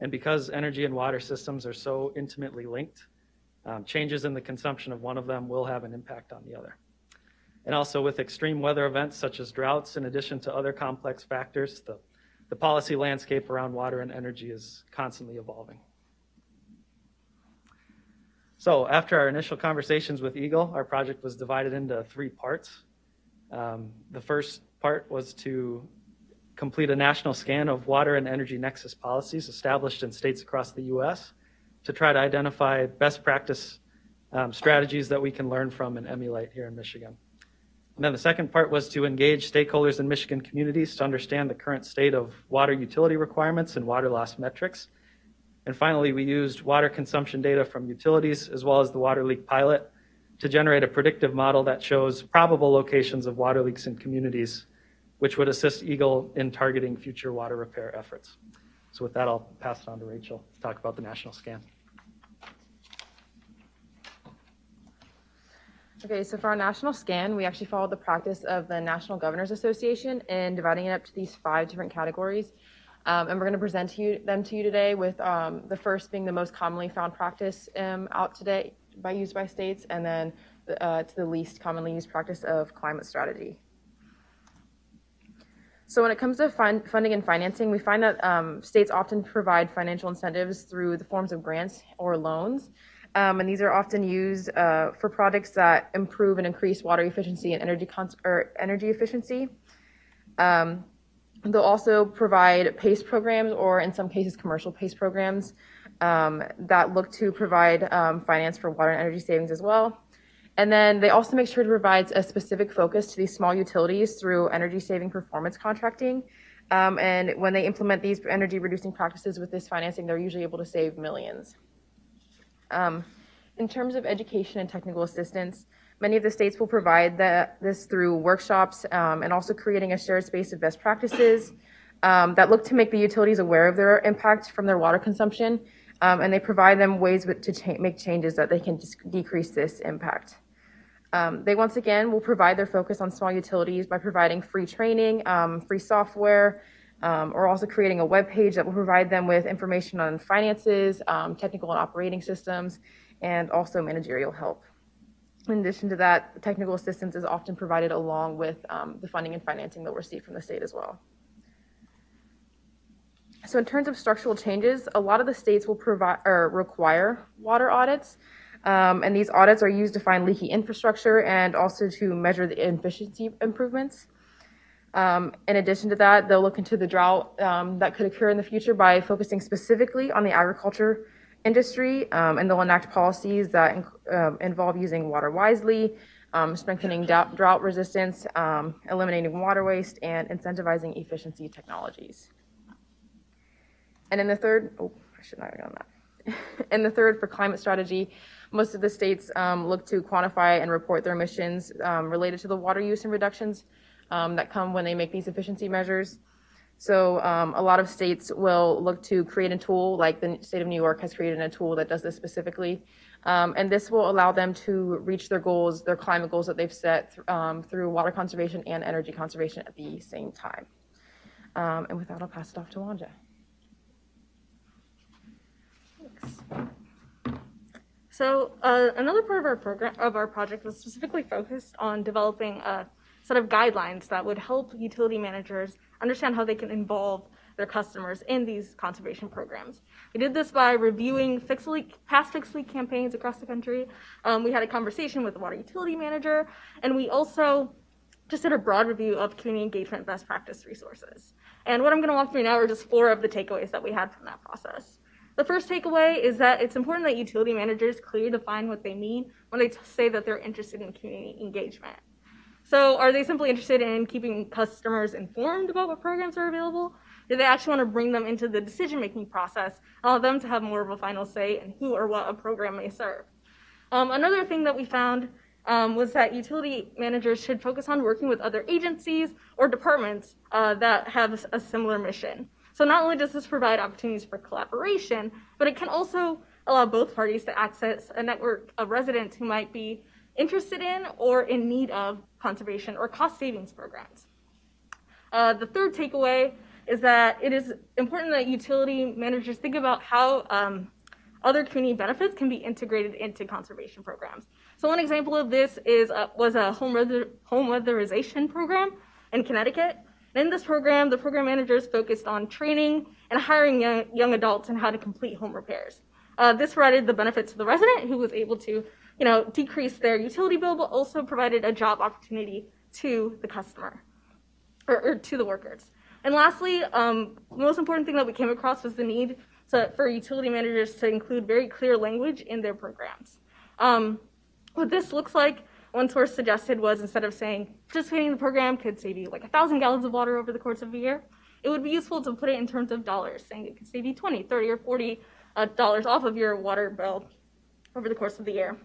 And because energy and water systems are so intimately linked, changes in the consumption of one of them will have an impact on the other. And also with extreme weather events such as droughts, in addition to other complex factors, the policy landscape around water and energy is constantly evolving. So after our initial conversations with Eagle, our project was divided into three parts. The first part was to complete a national scan of water and energy nexus policies established in states across the U.S. to try to identify best practice strategies that we can learn from and emulate here in Michigan. And then the second part was to engage stakeholders in Michigan communities to understand the current state of water utility requirements and water loss metrics. And finally, we used water consumption data from utilities as well as the Water Leak Pilot to generate a predictive model that shows probable locations of water leaks in communities, which would assist Eagle in targeting future water repair efforts. So with that, I'll pass it on to Rachel to talk about the national scan. Okay, so for our national scan, we actually followed the practice of the National Governors Association in dividing it up to these 5 different categories. And we're going to present them to you today, with the first being the most commonly found practice out today used by states, and then to the least commonly used practice of climate strategy. So when it comes to funding and financing, we find that states often provide financial incentives through the forms of grants or loans. And these are often used for projects that improve and increase water efficiency and energy efficiency. They'll also provide PACE programs, or in some cases commercial PACE programs, that look to provide finance for water and energy savings as well. And then they also make sure to provide a specific focus to these small utilities through energy saving performance contracting. And when they implement these energy reducing practices with this financing, they're usually able to save millions. In terms of education and technical assistance, Many of the states will provide this through workshops and also creating a shared space of best practices that look to make the utilities aware of their impact from their water consumption, and they provide them ways to make changes that they can decrease this impact. They once again will provide their focus on small utilities by providing free training, free software, or also creating a web page that will provide them with information on finances, technical and operating systems, and also managerial help. In addition to that, technical assistance is often provided along with the funding and financing they'll receive from the state as well. So in terms of structural changes, a lot of the states will provide or require water audits, and these audits are used to find leaky infrastructure and also to measure the efficiency improvements. In addition to that, they'll look into the drought that could occur in the future by focusing specifically on the agriculture industry, and they'll enact policies that involve using water wisely, strengthening drought resistance, eliminating water waste, and incentivizing efficiency technologies. And in the third, I should not have done that. In the third, for climate strategy, most of the states look to quantify and report their emissions related to the water use and reductions that come when they make these efficiency measures. So a lot of states will look to create a tool, like the state of New York has created a tool that does this specifically. And this will allow them to reach their goals, their climate goals that they've set through water conservation and energy conservation at the same time. And with that, I'll pass it off to Wanja. So another part of our program, of our project, was specifically focused on developing a set of guidelines that would help utility managers understand how they can involve their customers in these conservation programs. We did this by reviewing past Fix Leak campaigns across the country. We had a conversation with the water utility manager, and we also just did a broad review of community engagement best practice resources. And what I'm going to walk through now are just 4 of the takeaways that we had from that process. The first takeaway is that it's important that utility managers clearly define what they mean when they say that they're interested in community engagement. So are they simply interested in keeping customers informed about what programs are available? Do they actually want to bring them into the decision-making process, allow them to have more of a final say in who or what a program may serve? Another thing that we found was that utility managers should focus on working with other agencies or departments that have a similar mission. So not only does this provide opportunities for collaboration, but it can also allow both parties to access a network of residents who might be interested in or in need of conservation or cost savings programs. The third takeaway is that it is important that utility managers think about how other community benefits can be integrated into conservation programs. So one example of this was a home weatherization program in Connecticut. In this program, the program managers focused on training and hiring young adults in how to complete home repairs. This provided the benefit to the resident, who was able to decrease their utility bill, but also provided a job opportunity to the customer, or to the workers. And lastly, the most important thing that we came across was the need for utility managers to include very clear language in their programs. What this looks like, one source suggested, was instead of saying participating in the program could save you like 1,000 gallons of water over the course of a year, it would be useful to put it in terms of dollars, saying it could save you $20, $30, or $40 off of your water bill over the course of the year.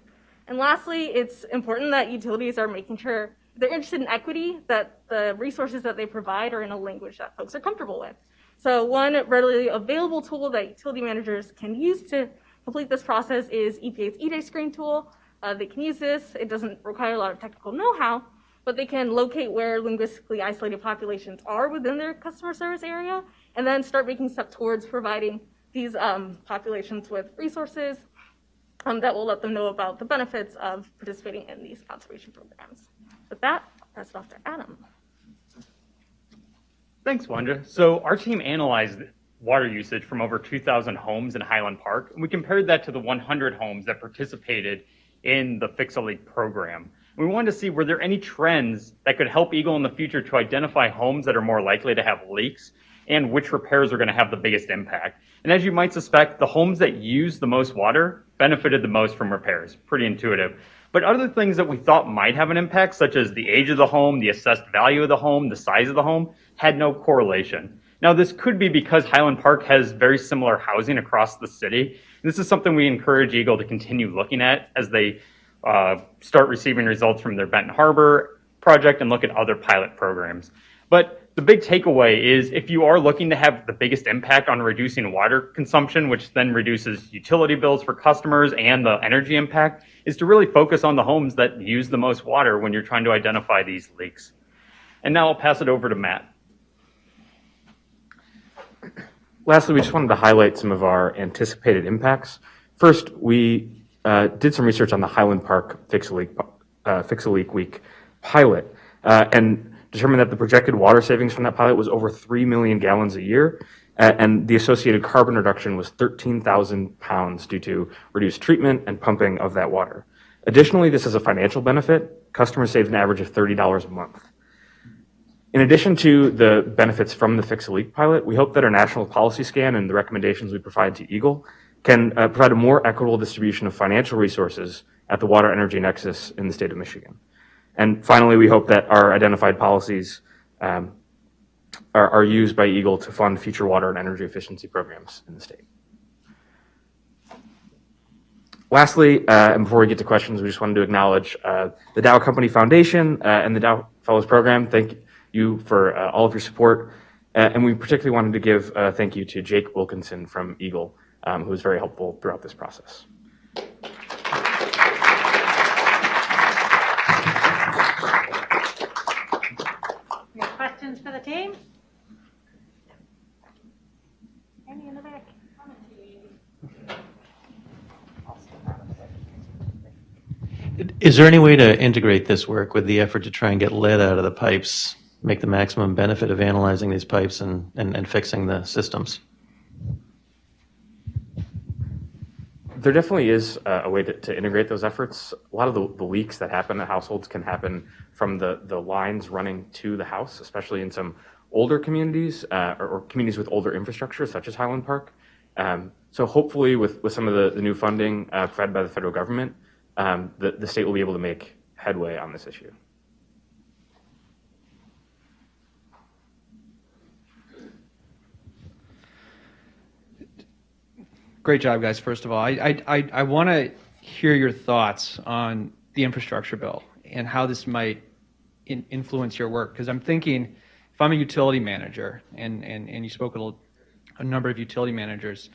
And lastly, it's important that utilities are making sure they're interested in equity, that the resources that they provide are in a language that folks are comfortable with. So one readily available tool that utility managers can use to complete this process is EPA's E-Day Screen tool. They can use this. It doesn't require a lot of technical know-how, but they can locate where linguistically isolated populations are within their customer service area, and then start making steps towards providing these populations with resources that will let them know about the benefits of participating in these conservation programs. With that, I'll pass it off to Adam. Thanks, Wanda. So our team analyzed water usage from over 2,000 homes in Highland Park, and we compared that to the 100 homes that participated in the Fix-A-Leak program. We wanted to see, were there any trends that could help Eagle in the future to identify homes that are more likely to have leaks and which repairs are going to have the biggest impact. And as you might suspect, the homes that use the most water benefited the most from repairs. Pretty intuitive. But other things that we thought might have an impact, such as the age of the home, the assessed value of the home, the size of the home, had no correlation. Now, this could be because Highland Park has very similar housing across the city. And this is something we encourage Eagle to continue looking at as they start receiving results from their Benton Harbor project and look at other pilot programs. But the big takeaway is if you are looking to have the biggest impact on reducing water consumption, which then reduces utility bills for customers and the energy impact, is to really focus on the homes that use the most water when you're trying to identify these leaks. And now I'll pass it over to Matt. Lastly, we just wanted to highlight some of our anticipated impacts. First, we did some research on the Highland Park Fix a Leak Week pilot and determined that the projected water savings from that pilot was over 3 million gallons a year, and the associated carbon reduction was 13,000 pounds due to reduced treatment and pumping of that water. Additionally, this is a financial benefit. Customers saved an average of $30 a month. In addition to the benefits from the Fix a Leak pilot, we hope that our national policy scan and the recommendations we provide to EGLE can provide a more equitable distribution of financial resources at the water energy nexus in the state of Michigan. And finally, we hope that our identified policies are used by EGLE to fund future water and energy efficiency programs in the state. Lastly, and before we get to questions, we just wanted to acknowledge the Dow Company Foundation and the Dow Fellows Program. Thank you for all of your support. And we particularly wanted to give a thank you to Jake Wilkinson from EGLE, who was very helpful throughout this process. Any questions for the team? Any in the back? Is there any way to integrate this work with the effort to try and get lead out of the pipes, make the maximum benefit of analyzing these pipes and fixing the systems? There definitely is a way to integrate those efforts. A lot of the leaks that happen at households can happen from the lines running to the house, especially in some older communities or communities with older infrastructure, such as Highland Park. So hopefully with some of the new funding provided by the federal government, the state will be able to make headway on this issue. Great job, guys, first of all. I want to hear your thoughts on the infrastructure bill and how this might influence your work. Because I'm thinking, if I'm a utility manager, and you spoke with a number of utility managers,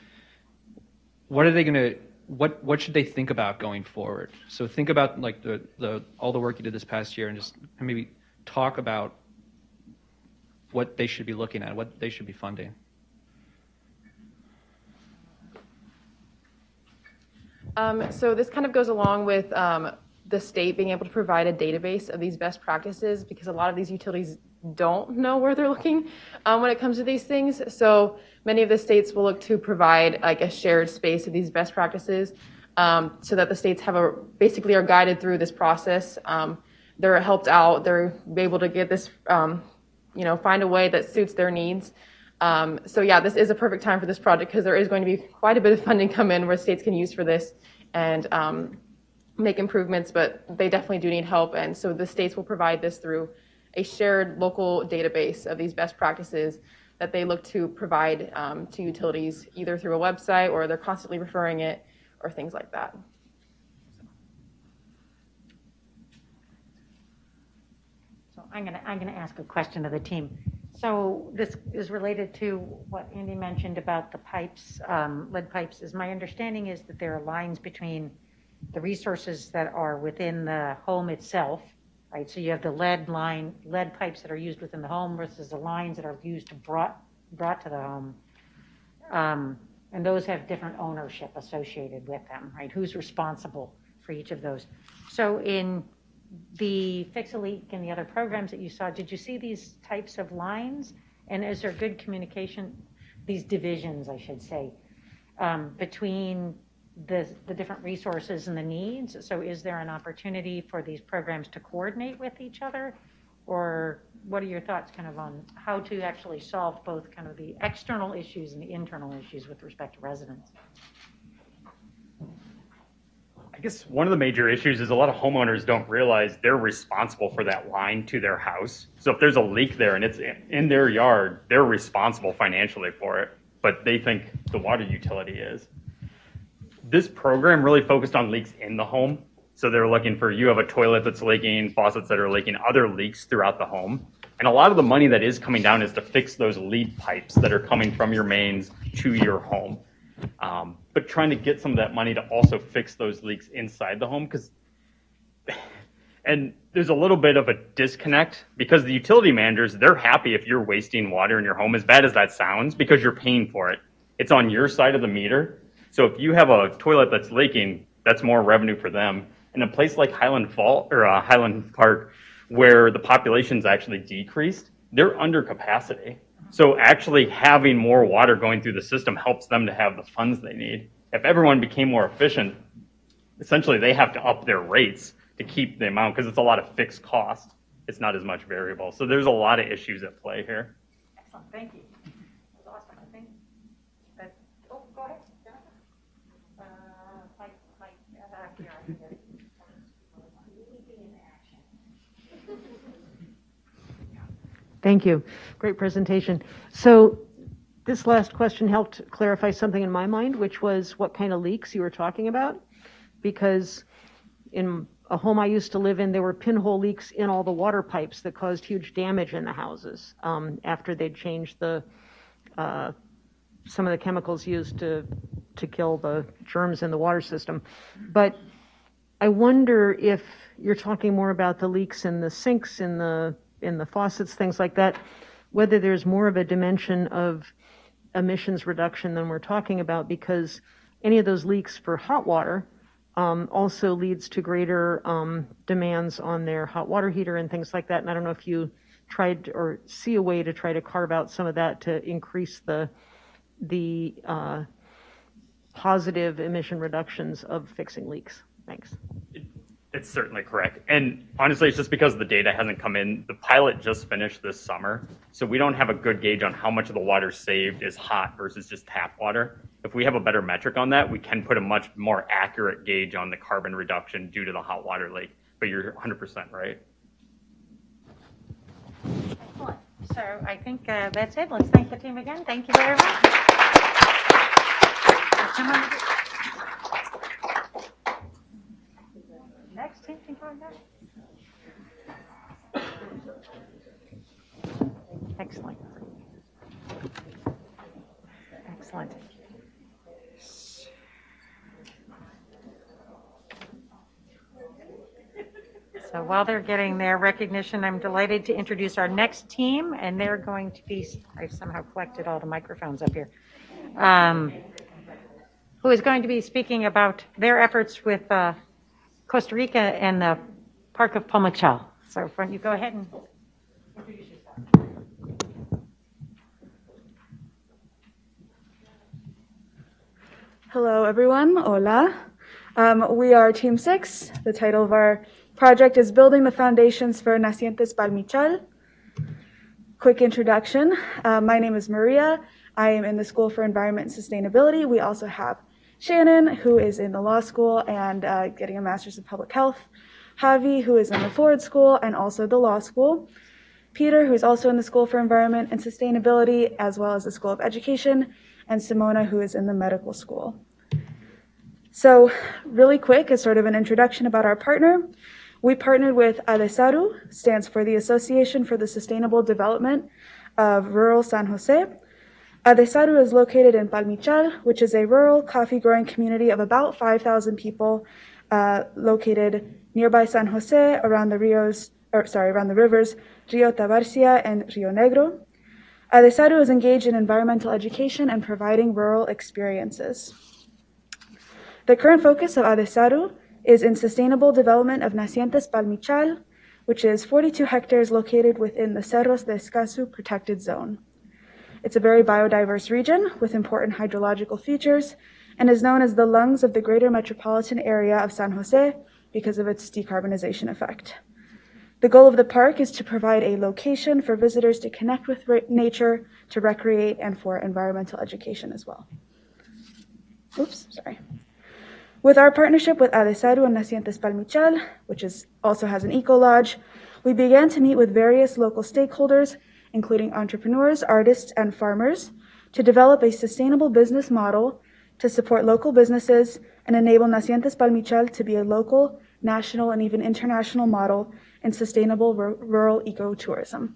what are they going to, what should they think about going forward? So think about like all the work you did this past year and just maybe talk about what they should be looking at, what they should be funding. So this kind of goes along with the state being able to provide a database of these best practices, because a lot of these utilities don't know where they're looking when it comes to these things. So many of the states will look to provide like a shared space of these best practices so that the states basically are guided through this process. They're helped out. They're able to get this, find a way that suits their needs. So yeah, this is a perfect time for this project because there is going to be quite a bit of funding come in where states can use for this and make improvements, but they definitely do need help. And so the states will provide this through a shared local database of these best practices that they look to provide to utilities either through a website or they're constantly referring it or things like that. So I'm gonna ask a question of the team. So this is related to what Andy mentioned about the pipes, lead pipes. My understanding is that there are lines between the resources that are within the home itself, right? So you have the lead pipes that are used within the home versus the lines that are used to brought to the home. And those have different ownership associated with them, right? Who's responsible for each of those? So in the Fix a Leak and the other programs that you saw, did you see these types of lines? And is there good communication, these divisions, I should say, between the different resources and the needs? So is there an opportunity for these programs to coordinate with each other? Or what are your thoughts kind of on how to actually solve both kind of the external issues and the internal issues with respect to residents? I guess one of the major issues is a lot of homeowners don't realize they're responsible for that line to their house. So if there's a leak there and it's in their yard, they're responsible financially for it, but they think the water utility is. This program really focused on leaks in the home. So they're looking for, you have a toilet that's leaking, faucets that are leaking, other leaks throughout the home. And a lot of the money that is coming down is to fix those lead pipes that are coming from your mains to your home. But trying to get some of that money to also fix those leaks inside the home, and there's a little bit of a disconnect because the utility managers, they're happy if you're wasting water in your home, as bad as that sounds, because you're paying for it. It's on your side of the meter. So if you have a toilet that's leaking, that's more revenue for them. In a place like Highland Park, where the population's actually decreased, they're under capacity. So actually having more water going through the system helps them to have the funds they need. If everyone became more efficient, essentially they have to up their rates to keep the amount, because it's a lot of fixed cost. It's not as much variable. So there's a lot of issues at play here. Excellent, thank you. That was awesome, I think. Oh, go ahead. Thank you. Great presentation. So this last question helped clarify something in my mind, which was what kind of leaks you were talking about. Because in a home I used to live in, there were pinhole leaks in all the water pipes that caused huge damage in the houses after they'd changed some of the chemicals used to kill the germs in the water system. But I wonder if you're talking more about the leaks in the sinks, in the faucets, things like that, whether there's more of a dimension of emissions reduction than we're talking about, because any of those leaks for hot water also leads to greater demands on their hot water heater and things like that. And I don't know if you tried or see a way to try to carve out some of that to increase the positive emission reductions of fixing leaks. Thanks. It's certainly correct. And honestly, it's just because the data hasn't come in. The pilot just finished this summer, so we don't have a good gauge on how much of the water saved is hot versus just tap water. If we have a better metric on that, we can put a much more accurate gauge on the carbon reduction due to the hot water leak. But you're 100% right. Excellent. So I think that's it. Let's thank the team again. Thank you very much. Next team can come back. Excellent. Excellent. So while they're getting their recognition, I'm delighted to introduce our next team, and they're going to be, I've somehow collected all the microphones up here, who is going to be speaking about their efforts with Costa Rica and the Park of Palmichal. So why don't you go ahead and introduce yourself. Hello, everyone. Hola. We are Team 6. The title of our project is Building the Foundations for Nacientes Palmichal. Quick introduction. My name is Maria. I am in the School for Environment and Sustainability. We also have Shannon, who is in the law school and getting a master's in public health. Javi, who is in the Ford School and also the law school. Peter, who is also in the School for Environment and Sustainability, as well as the School of Education. And Simona, who is in the medical school. So really quick, as sort of an introduction about our partner, we partnered with ADESARU, stands for the Association for the Sustainable Development of Rural San Jose. ADESARU is located in Palmichal, which is a rural coffee growing community of about 5,000 people located nearby San Jose around the rivers Rio Tabarcia and Rio Negro. ADESARU is engaged in environmental education and providing rural experiences. The current focus of ADESARU is in sustainable development of Nacientes Palmichal, which is 42 hectares located within the Cerros de Escazú protected zone. It's a very biodiverse region with important hydrological features and is known as the lungs of the greater metropolitan area of San Jose because of its decarbonization effect. The goal of the park is to provide a location for visitors to connect with nature, to recreate, and for environmental education as well. With our partnership with ADESARU and Nacientes Palmichal, which also has an eco-lodge, we began to meet with various local stakeholders, including entrepreneurs, artists, and farmers, to develop a sustainable business model to support local businesses and enable Nacientes Palmichal to be a local, national, and even international model in sustainable rural ecotourism.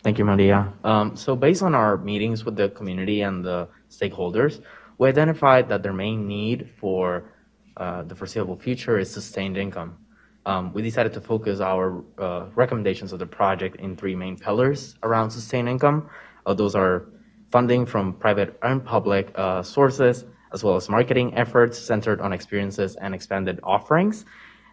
Thank you, Maria. So based on our meetings with the community and the stakeholders, we identified that their main need for the foreseeable future is sustained income. We decided to focus our recommendations of the project in three main pillars around sustained income. Those are funding from private and public sources, as well as marketing efforts centered on experiences and expanded offerings,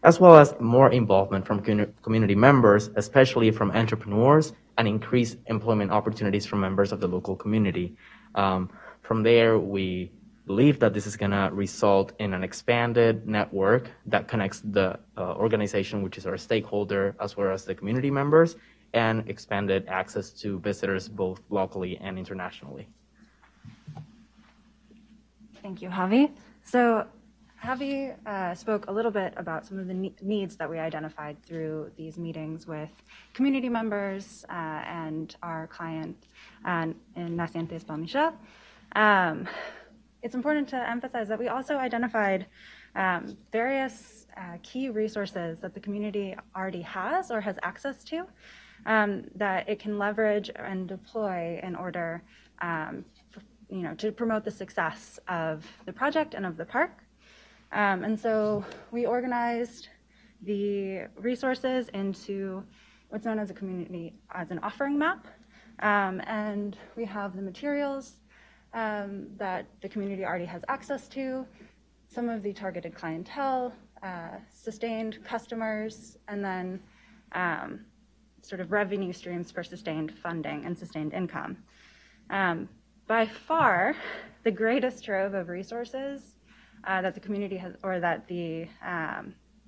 as well as more involvement from community members, especially from entrepreneurs, and increased employment opportunities from members of the local community. From there, we believe that this is going to result in an expanded network that connects the organization, which is our stakeholder, as well as the community members, and expanded access to visitors both locally and internationally. Thank you, Javi. So Javi spoke a little bit about some of the needs that we identified through these meetings with community members and our client in Nacientes Palmichal. It's important to emphasize that we also identified various key resources that the community already has or has access to that it can leverage and deploy in order to promote the success of the project and of the park. And so we organized the resources into what's known as an offering map. And we have the materials that the community already has access to, some of the targeted clientele, sustained customers, and then sort of revenue streams for sustained funding and sustained income. By far, the greatest trove of resources that the community has, or that the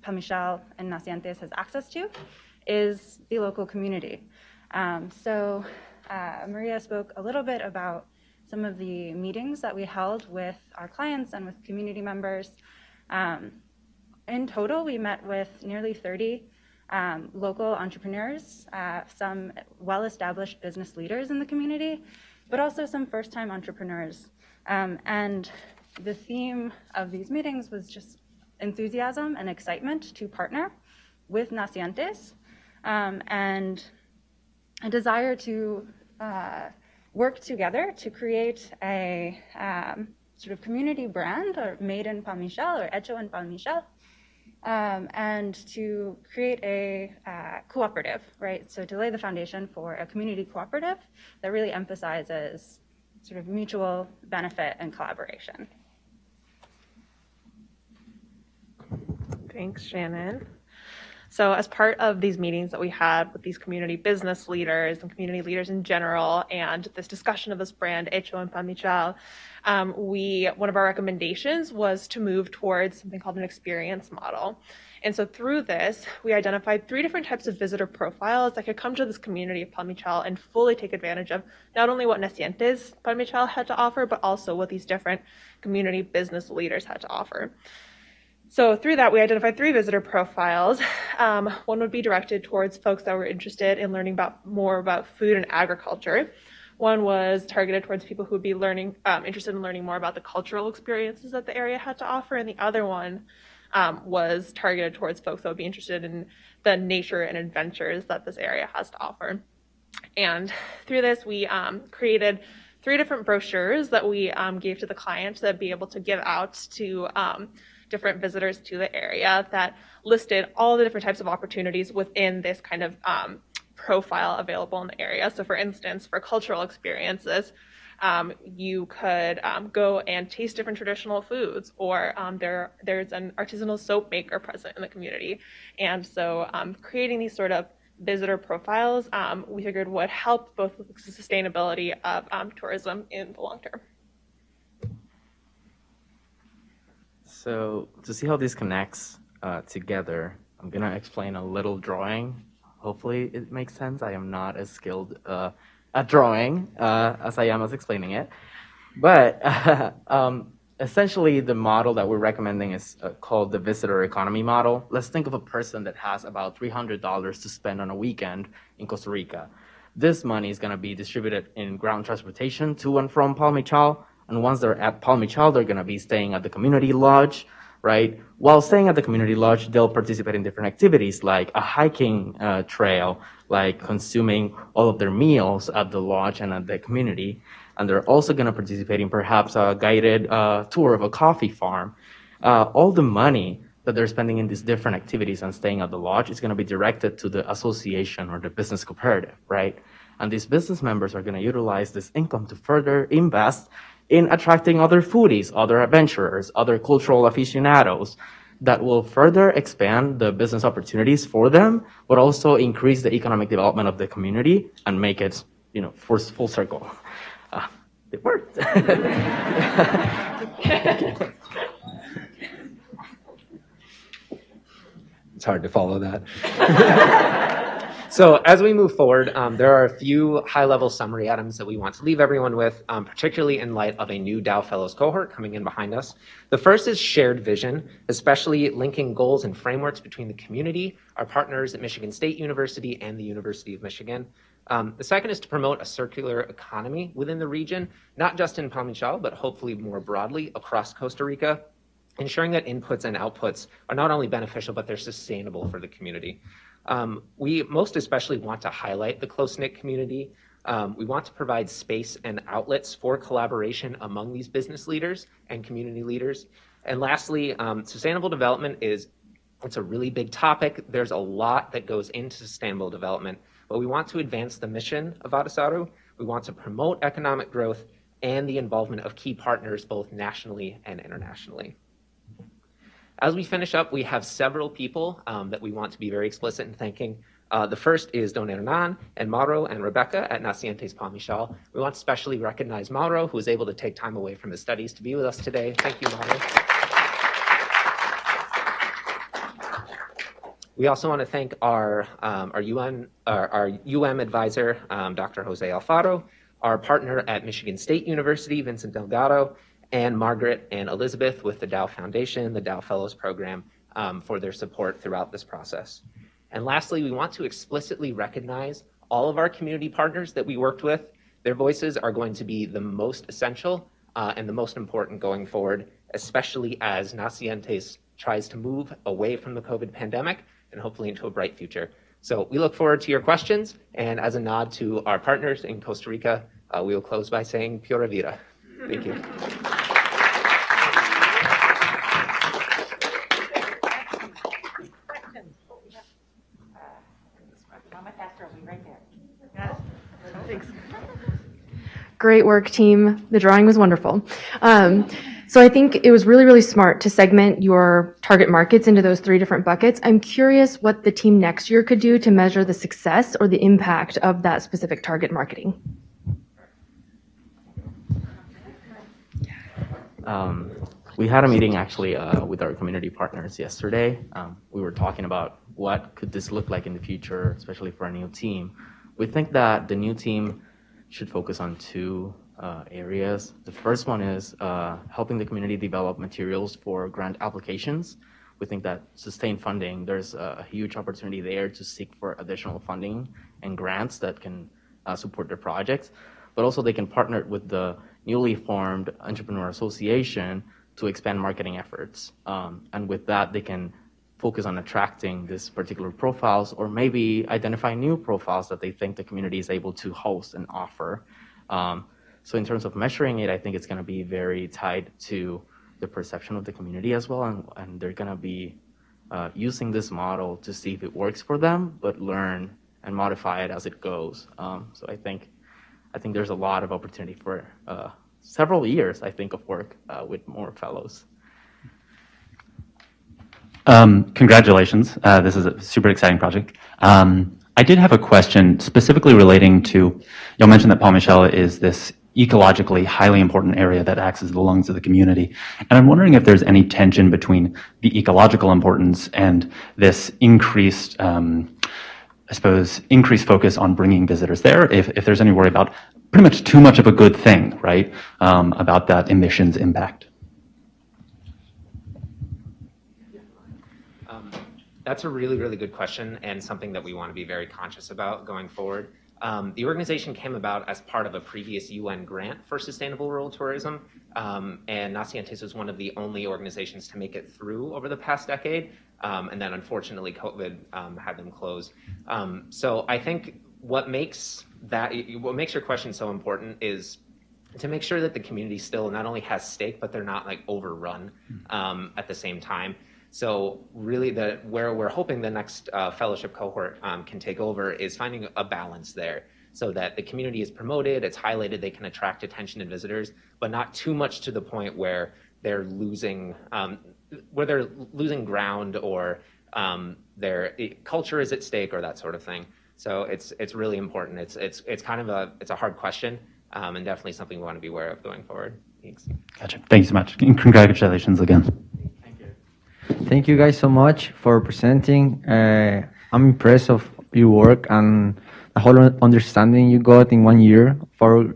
Palmichal and Nacientes has access to, is the local community. So Maria spoke a little bit about some of the meetings that we held with our clients and with community members. In total, we met with nearly 30 local entrepreneurs, some well-established business leaders in the community, but also some first-time entrepreneurs. And the theme of these meetings was just enthusiasm and excitement to partner with Nacientes, and a desire to work together to create a sort of community brand, or made in Palmichal, or hecho en Palmichal, and to create a cooperative, right? So to lay the foundation for a community cooperative that really emphasizes sort of mutual benefit and collaboration. Thanks, Shannon. So as part of these meetings that we had with these community business leaders and community leaders in general, and this discussion of this brand, Hecho en Palmichal, one of our recommendations was to move towards something called an experience model. And so through this, we identified 3 different types of visitor profiles that could come to this community of Palmichal and fully take advantage of not only what Nacientes Palmichal had to offer, but also what these different community business leaders had to offer. So through that, we identified 3 visitor profiles. One would be directed towards folks that were interested in learning more about food and agriculture. One was targeted towards people who would be interested in learning more about the cultural experiences that the area had to offer. And the other one was targeted towards folks that would be interested in the nature and adventures that this area has to offer. And through this, we created 3 different brochures that we gave to the client to be able to give out to different visitors to the area that listed all the different types of opportunities within this kind of profile available in the area. So for instance, for cultural experiences, you could go and taste different traditional foods, or there's an artisanal soap maker present in the community. And so creating these sort of visitor profiles, we figured would help both with the sustainability of tourism in the long term. So to see how this connects together, I'm going to explain a little drawing. Hopefully it makes sense. I am not as skilled at drawing as I am as explaining it. But essentially the model that we're recommending is called the visitor economy model. Let's think of a person that has about $300 to spend on a weekend in Costa Rica. This money is going to be distributed in ground transportation to and from Palmichal. And once they're at Palmichal, they're going to be staying at the community lodge. right? While staying at the community lodge, they'll participate in different activities like a hiking trail, like consuming all of their meals at the lodge and at the community. And they're also going to participate in perhaps a guided tour of a coffee farm. All the money that they're spending in these different activities and staying at the lodge is going to be directed to the association or the business cooperative, right? And these business members are going to utilize this income to further invest in attracting other foodies, other adventurers, other cultural aficionados that will further expand the business opportunities for them, but also increase the economic development of the community and make it, full circle. It worked. It's hard to follow that. So as we move forward, there are a few high-level summary items that we want to leave everyone with, particularly in light of a new Dow Fellows cohort coming in behind us. The first is shared vision, especially linking goals and frameworks between the community, our partners at Michigan State University, and the University of Michigan. The second is to promote a circular economy within the region, not just in Palmichal, but hopefully more broadly across Costa Rica, ensuring that inputs and outputs are not only beneficial, but they're sustainable for the community. We most especially want to highlight the close-knit community. We want to provide space and outlets for collaboration among these business leaders and community leaders. And lastly, sustainable development it's a really big topic. There's a lot that goes into sustainable development, but we want to advance the mission of Atasaru. We want to promote economic growth and the involvement of key partners both nationally and internationally. As we finish up, we have several people that we want to be very explicit in thanking. The first is Don Hernan and Mauro and Rebecca at Nacientes Palmichal. We want to especially recognize Mauro, who was able to take time away from his studies to be with us today. Thank you, Mauro. We also want to thank our UM advisor, Dr. Jose Alfaro, our partner at Michigan State University, Vincent Delgado, and Margaret and Elizabeth with the Dow Foundation, the Dow Fellows Program, for their support throughout this process. And lastly, we want to explicitly recognize all of our community partners that we worked with. Their voices are going to be the most essential and the most important going forward, especially as Nacientes tries to move away from the COVID pandemic and hopefully into a bright future. So we look forward to your questions, and as a nod to our partners in Costa Rica, we will close by saying Pura Vida. Thank you. Great work, team. The drawing was wonderful. So I think it was really, really smart to segment your target markets into those 3 different buckets. I'm curious what the team next year could do to measure the success or the impact of that specific target marketing. We had a meeting actually with our community partners yesterday. We were talking about what could this look like in the future, especially for a new team. We think that the new team should focus on 2 areas. The first one is helping the community develop materials for grant applications. We think that sustained funding, there's a huge opportunity there to seek for additional funding and grants that can support their projects, but also they can partner with the newly formed Entrepreneur Association to expand marketing efforts. And with that, they can focus on attracting these particular profiles or maybe identify new profiles that they think the community is able to host and offer. So in terms of measuring it, I think it's going to be very tied to the perception of the community as well. And they're going to be using this model to see if it works for them, but learn and modify it as it goes. So I think there's a lot of opportunity for several years, I think, of work with more fellows. Congratulations. This is a super exciting project. I did have a question specifically relating to, y'all mentioned that Palmichal is this ecologically highly important area that acts as the lungs of the community. And I'm wondering if there's any tension between the ecological importance and this increased, increased focus on bringing visitors there, if there's any worry about pretty much too much of a good thing, right, about that emissions impact. That's a really, really good question and something that we want to be very conscious about going forward. The organization came about as part of a previous UN grant for sustainable rural tourism, and Nacientes was one of the only organizations to make it through over the past decade, and then unfortunately COVID had them close. So I think what makes your question so important is to make sure that the community still not only has stake, but they're not like overrun at the same time. So really where we're hoping the next fellowship cohort can take over is finding a balance there so that the community is promoted, it's highlighted, they can attract attention and visitors, but not too much to the point where they're losing ground or their culture is at stake or that sort of thing. So it's really important. It's kind of a hard question and definitely something we want to be aware of going forward. Thanks. Gotcha. Thanks so much. And congratulations again. Thank you guys so much for presenting. I'm impressed of your work and the whole understanding you got in 1 year for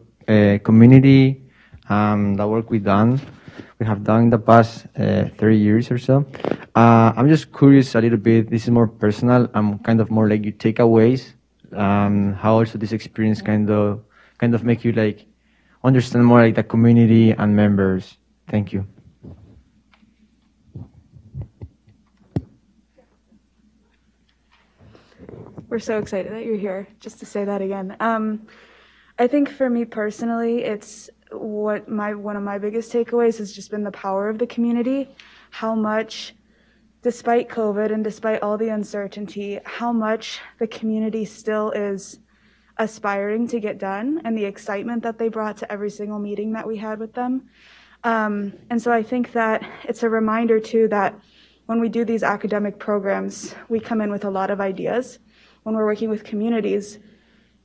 community, the work we have done in the past 30 years or so. I'm just curious a little bit, this is more personal, kind of more like your takeaways, how also this experience kind of make you like understand more like the community and members. Thank you. We're so excited that you're here, just to say that again. I think for me personally, it's one of my biggest takeaways has just been the power of the community, how much, despite COVID and despite all the uncertainty, how much the community still is aspiring to get done and the excitement that they brought to every single meeting that we had with them. And so I think that it's a reminder too that when we do these academic programs, we come in with a lot of ideas. When we're working with communities,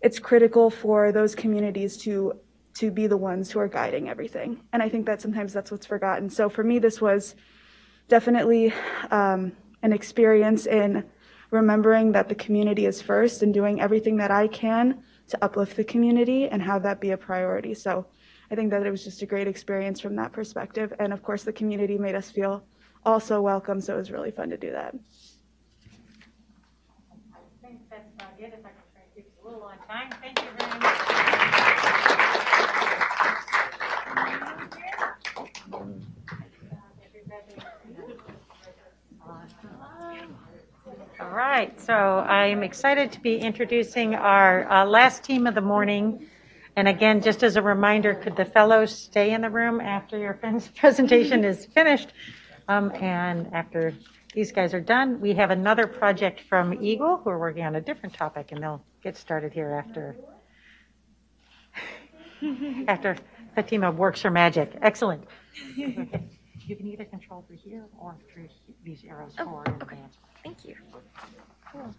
it's critical for those communities to be the ones who are guiding everything. And I think that sometimes that's what's forgotten. So for me, this was definitely an experience in remembering that the community is first and doing everything that I can to uplift the community and have that be a priority. So I think that it was just a great experience from that perspective. And of course, the community made us feel also welcome. So it was really fun to do that. I think that's about it. If I can try to keep it a little on time. Thank you very much. All right, so I'm excited to be introducing our last team of the morning. And again, just as a reminder, could the fellows stay in the room after your presentation is finished? And after these guys are done, we have another project from Eagle who are working on a different topic, and they'll get started here after Fatima works her magic. Excellent. Okay. You can either control through here or through these arrows forward and advance. Thank you. Cool.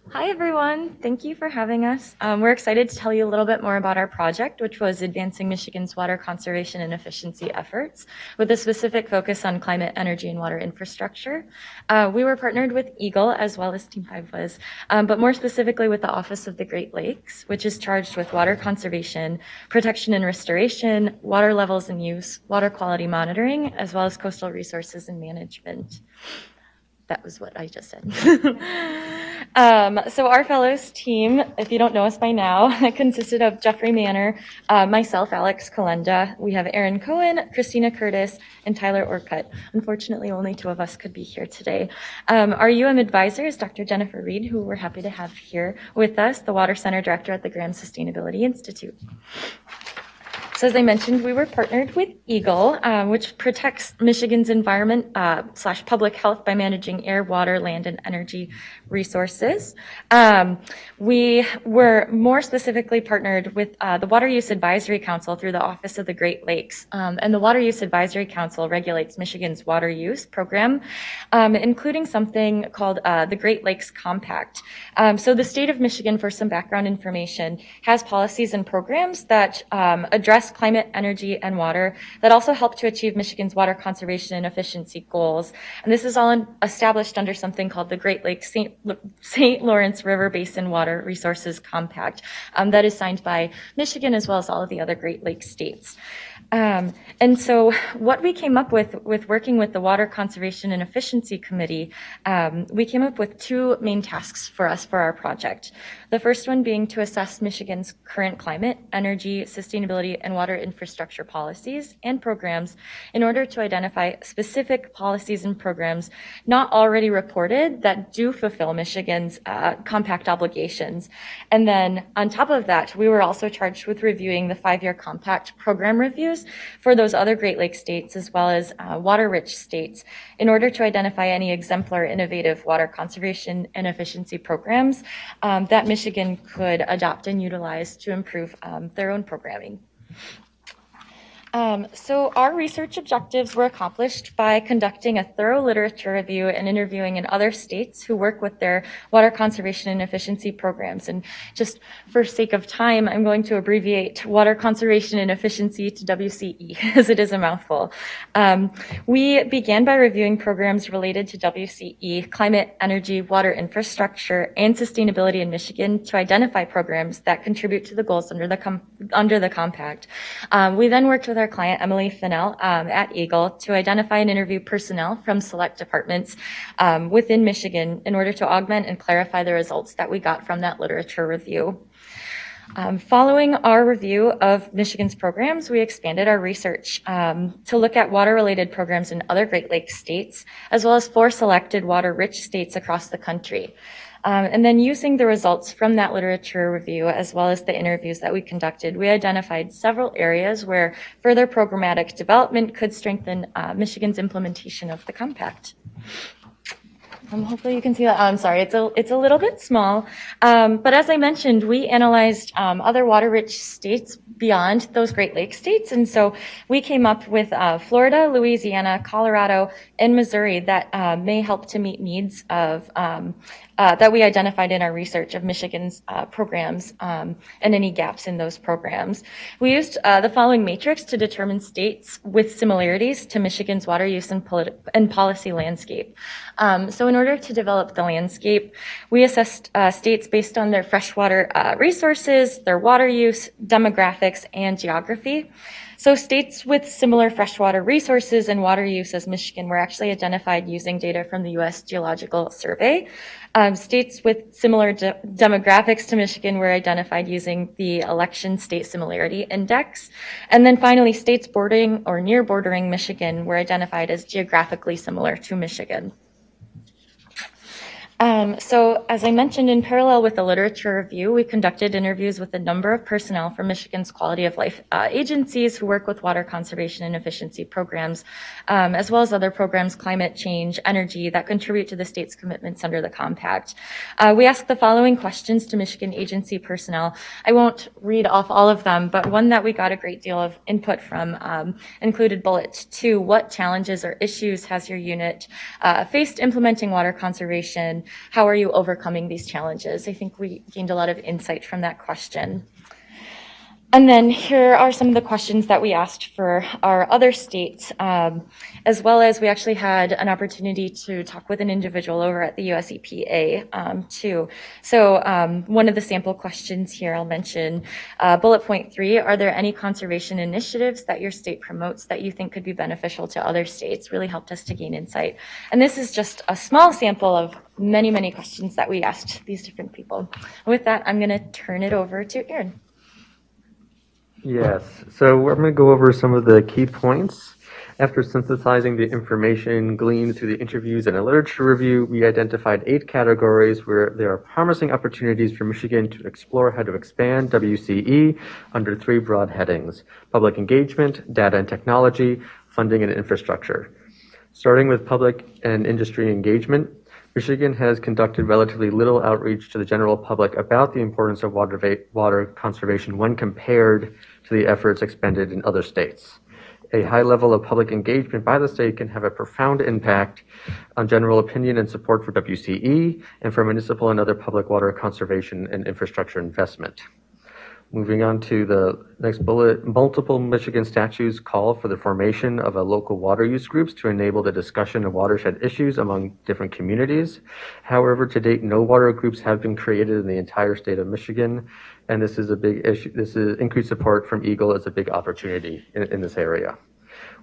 Hi, everyone. Thank you for having us. We're excited to tell you a little bit more about our project, which was Advancing Michigan's Water Conservation and Efficiency Efforts, with a specific focus on climate, energy, and water infrastructure. We were partnered with Eagle, as well as Team 5 was, but more specifically with the Office of the Great Lakes, which is charged with water conservation, protection and restoration, water levels and use, water quality monitoring, as well as coastal resources and management. That was what I just said. So our fellows team, if you don't know us by now, consisted of Jeffrey Manure, myself, Alex Kalenda. We have Aaron Cohen, Christina Curtis, and Tyler Orcutt. Unfortunately, only two of us could be here today. Our UM advisor is Dr. Jennifer Reed, who we're happy to have here with us, the Water Center Director at the Graham Sustainability Institute. So as I mentioned, we were partnered with Eagle, which protects Michigan's environment / public health by managing air, water, land, and energy resources. We were more specifically partnered with the Water Use Advisory Council through the Office of the Great Lakes. And the Water Use Advisory Council regulates Michigan's water use program, including something called the Great Lakes Compact. So the state of Michigan, for some background information, has policies and programs that address address climate, energy, and water that also help to achieve Michigan's water conservation and efficiency goals. And this is all established under something called the Great Lakes St. Lawrence River Basin Water Resources Compact that is signed by Michigan as well as all of the other Great Lakes states. And so what we came up with working with the Water Conservation and Efficiency Committee, we came up with two main tasks for us for our project. The first one being to assess Michigan's current climate, energy, sustainability, and water infrastructure policies and programs in order to identify specific policies and programs not already reported that do fulfill Michigan's compact obligations. And then on top of that, we were also charged with reviewing the 5-year compact program reviews for those other Great Lakes states as well as water-rich states in order to identify any exemplar innovative water conservation and efficiency programs that Michigan could adopt and utilize to improve their own programming. So our research objectives were accomplished by conducting a thorough literature review and interviewing in other states who work with their water conservation and efficiency programs. And just for sake of time, I'm going to abbreviate water conservation and efficiency to WCE, as it is a mouthful. We began by reviewing programs related to WCE, climate, energy, water infrastructure, and sustainability in Michigan to identify programs that contribute to the goals under the compact. We then worked with our client, Emily Fennell, at Eagle to identify and interview personnel from select departments within Michigan in order to augment and clarify the results that we got from that literature review. Following our review of Michigan's programs, we expanded our research to look at water-related programs in other Great Lakes states, as well as 4 selected water-rich states across the country. And then using the results from that literature review, as well as the interviews that we conducted, we identified several areas where further programmatic development could strengthen Michigan's implementation of the compact. Hopefully you can see that. I'm sorry, it's a little bit small. But as I mentioned, we analyzed other water-rich states beyond those Great Lakes states. And so we came up with Florida, Louisiana, Colorado, and Missouri that may help to meet needs of that we identified in our research of Michigan's programs and any gaps in those programs. We used the following matrix to determine states with similarities to Michigan's water use and policy landscape. So in order to develop the landscape, we assessed states based on their freshwater resources, their water use, demographics, and geography. So states with similar freshwater resources and water use as Michigan were actually identified using data from the U.S. Geological Survey. States with similar demographics to Michigan were identified using the Election State Similarity Index. And then finally, states bordering or near bordering Michigan were identified as geographically similar to Michigan. So as I mentioned, in parallel with the literature review, we conducted interviews with a number of personnel from Michigan's quality of life agencies who work with water conservation and efficiency programs, as well as other programs, climate change, energy, that contribute to the state's commitments under the compact. We asked the following questions to Michigan agency personnel. I won't read off all of them, but one that we got a great deal of input from included bullet 2. What challenges or issues has your unit faced implementing water conservation? How are you overcoming these challenges? I think we gained a lot of insight from that question. And then here are some of the questions that we asked for our other states, as well as we actually had an opportunity to talk with an individual over at the US EPA too. So one of the sample questions here I'll mention, bullet point 3, are there any conservation initiatives that your state promotes that you think could be beneficial to other states? Really helped us to gain insight. And this is just a small sample of many, many questions that we asked these different people. With that, I'm gonna turn it over to Aaron. Yes, so I'm going to go over some of the key points. After synthesizing the information gleaned through the interviews and a literature review, we identified 8 categories where there are promising opportunities for Michigan to explore how to expand WCE under 3 broad headings: public engagement, data and technology, funding and infrastructure. Starting with public and industry engagement, Michigan has conducted relatively little outreach to the general public about the importance of water conservation when compared to the efforts expended in other states. A high level of public engagement by the state can have a profound impact on general opinion and support for WCE and for municipal and other public water conservation and infrastructure investment. Moving on to the next bullet, multiple Michigan statutes call for the formation of a local water use groups to enable the discussion of watershed issues among different communities. However, to date, no water groups have been created in the entire state of Michigan, and this is a big issue. This is increased support from EGLE as a big opportunity in this area.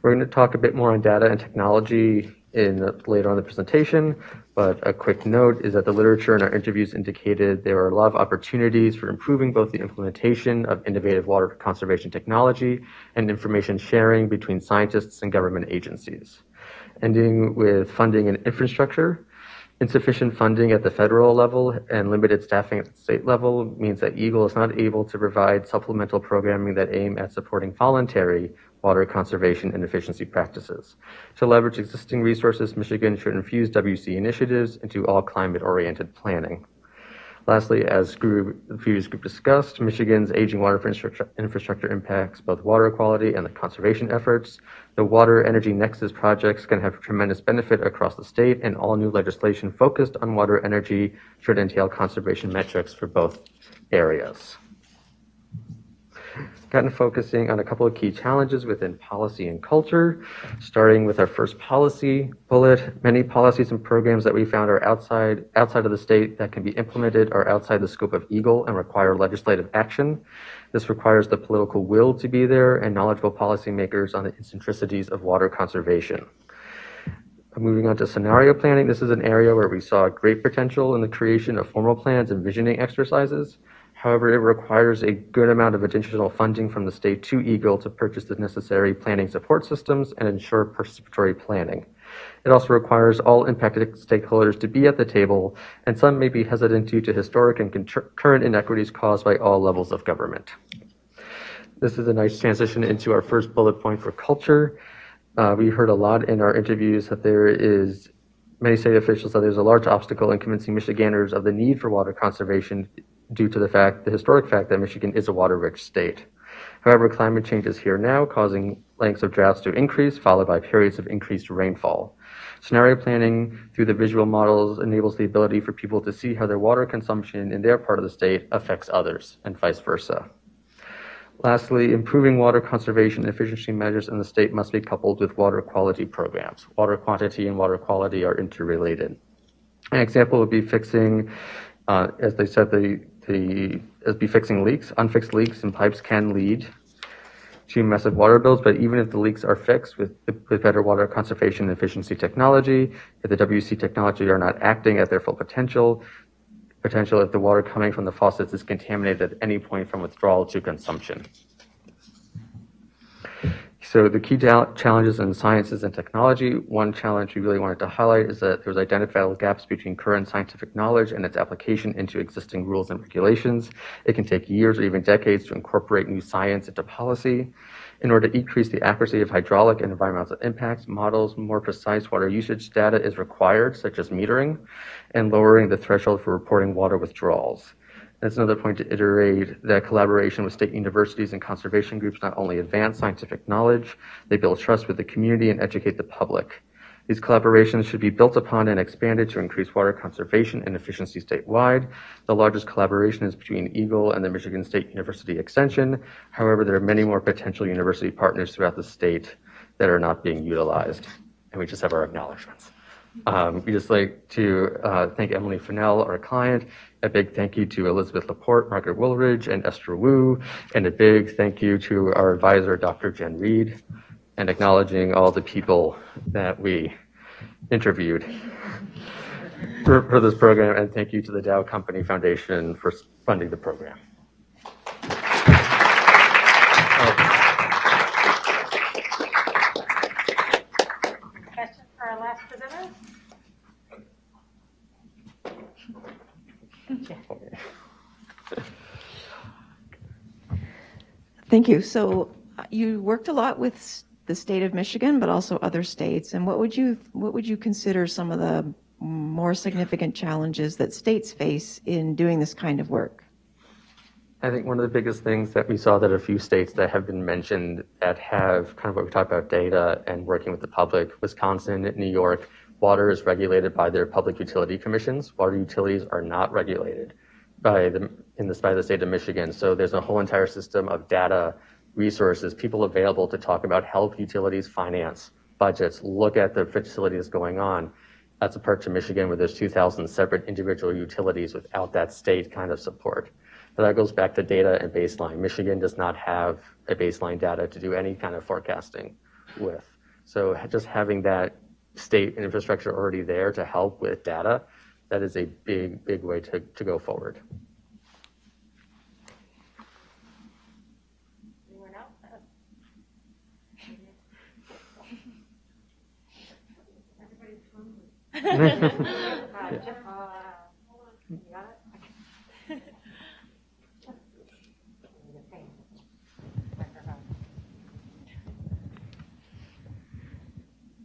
We're going to talk a bit more on data and technology later on in the presentation, but a quick note is that the literature in our interviews indicated there are a lot of opportunities for improving both the implementation of innovative water conservation technology and information sharing between scientists and government agencies. Ending with funding and infrastructure, insufficient funding at the federal level and limited staffing at the state level means that EGLE is not able to provide supplemental programming that aim at supporting voluntary water conservation and efficiency practices. To leverage existing resources, Michigan should infuse WC initiatives into all climate-oriented planning. Lastly, as the previous group discussed, Michigan's aging water infrastructure impacts both water quality and the conservation efforts. The Water Energy Nexus projects can have tremendous benefit across the state, and all new legislation focused on water energy should entail conservation metrics for both areas. Gotten focusing on a couple of key challenges within policy and culture, starting with our first policy bullet. Many policies and programs that we found are outside of the state that can be implemented are outside the scope of EGLE and require legislative action. This requires the political will to be there and knowledgeable policymakers on the eccentricities of water conservation. Moving on to scenario planning, this is an area where we saw great potential in the creation of formal plans and visioning exercises. However, it requires a good amount of additional funding from the state to EGLE to purchase the necessary planning support systems and ensure participatory planning. It also requires all impacted stakeholders to be at the table, and some may be hesitant due to historic and current inequities caused by all levels of government. This is a nice transition into our first bullet point for culture. We heard a lot in our interviews that many state officials that there's a large obstacle in convincing Michiganders of the need for water conservation due to the historic fact that Michigan is a water-rich state. However, climate change is here now, causing lengths of droughts to increase, followed by periods of increased rainfall. Scenario planning through the visual models enables the ability for people to see how their water consumption in their part of the state affects others, and vice versa. Lastly, improving water conservation and efficiency measures in the state must be coupled with water quality programs. Water quantity and water quality are interrelated. An example would be fixing, as they said, fixing leaks. Unfixed leaks in pipes can lead to massive water bills, but even if the leaks are fixed with better water conservation and efficiency technology, if the WC technology are not acting at their full potential if the water coming from the faucets is contaminated at any point from withdrawal to consumption. So the key challenges in sciences and technology, one challenge we really wanted to highlight is that there's identifiable gaps between current scientific knowledge and its application into existing rules and regulations. It can take years or even decades to incorporate new science into policy. In order to increase the accuracy of hydraulic and environmental impacts, models, more precise water usage data is required, such as metering, and lowering the threshold for reporting water withdrawals. That's another point to iterate that collaboration with state universities and conservation groups not only advance scientific knowledge, they build trust with the community and educate the public. These collaborations should be built upon and expanded to increase water conservation and efficiency statewide. The largest collaboration is between EGLE and the Michigan State University Extension. However, there are many more potential university partners throughout the state that are not being utilized. And we just have our acknowledgments. We just like to thank Emily Fennell, our client. A big thank you to Elizabeth Laporte, Margaret Woolridge, and Esther Wu. And a big thank you to our advisor, Dr. Jen Reed, and acknowledging all the people that we interviewed for this program. And thank you to the Dow Company Foundation for funding the program. Questions for our last presenter? Thank you. So you worked a lot with the state of Michigan, but also other states. And what would you consider some of the more significant challenges that states face in doing this kind of work? I think one of the biggest things that we saw that a few states that have been mentioned that have kind of what we talked about data and working with the public, Wisconsin, New York, water is regulated by their public utility commissions. Water utilities are not regulated by the state of Michigan. So there's a whole entire system of data, resources, people available to talk about help utilities finance budgets, look at the facilities going on. That's a perk to Michigan where there's 2,000 separate individual utilities without that state kind of support. So that goes back to data and baseline. Michigan does not have a baseline data to do any kind of forecasting with. So just having that state infrastructure already there to help with data, that is a big, big way to go forward.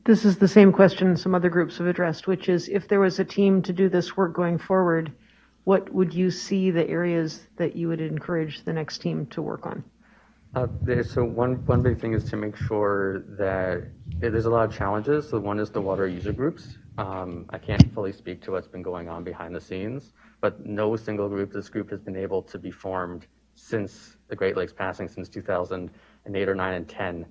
This is the same question some other groups have addressed, which is if there was a team to do this work going forward, what would you see the areas that you would encourage the next team to work on? So one big thing is to make sure that there's a lot of challenges. So one is the water user groups. I can't fully speak to what's been going on behind the scenes, but no single group, this group has been able to be formed since the Great Lakes passing, since 2008 or 9 and 10.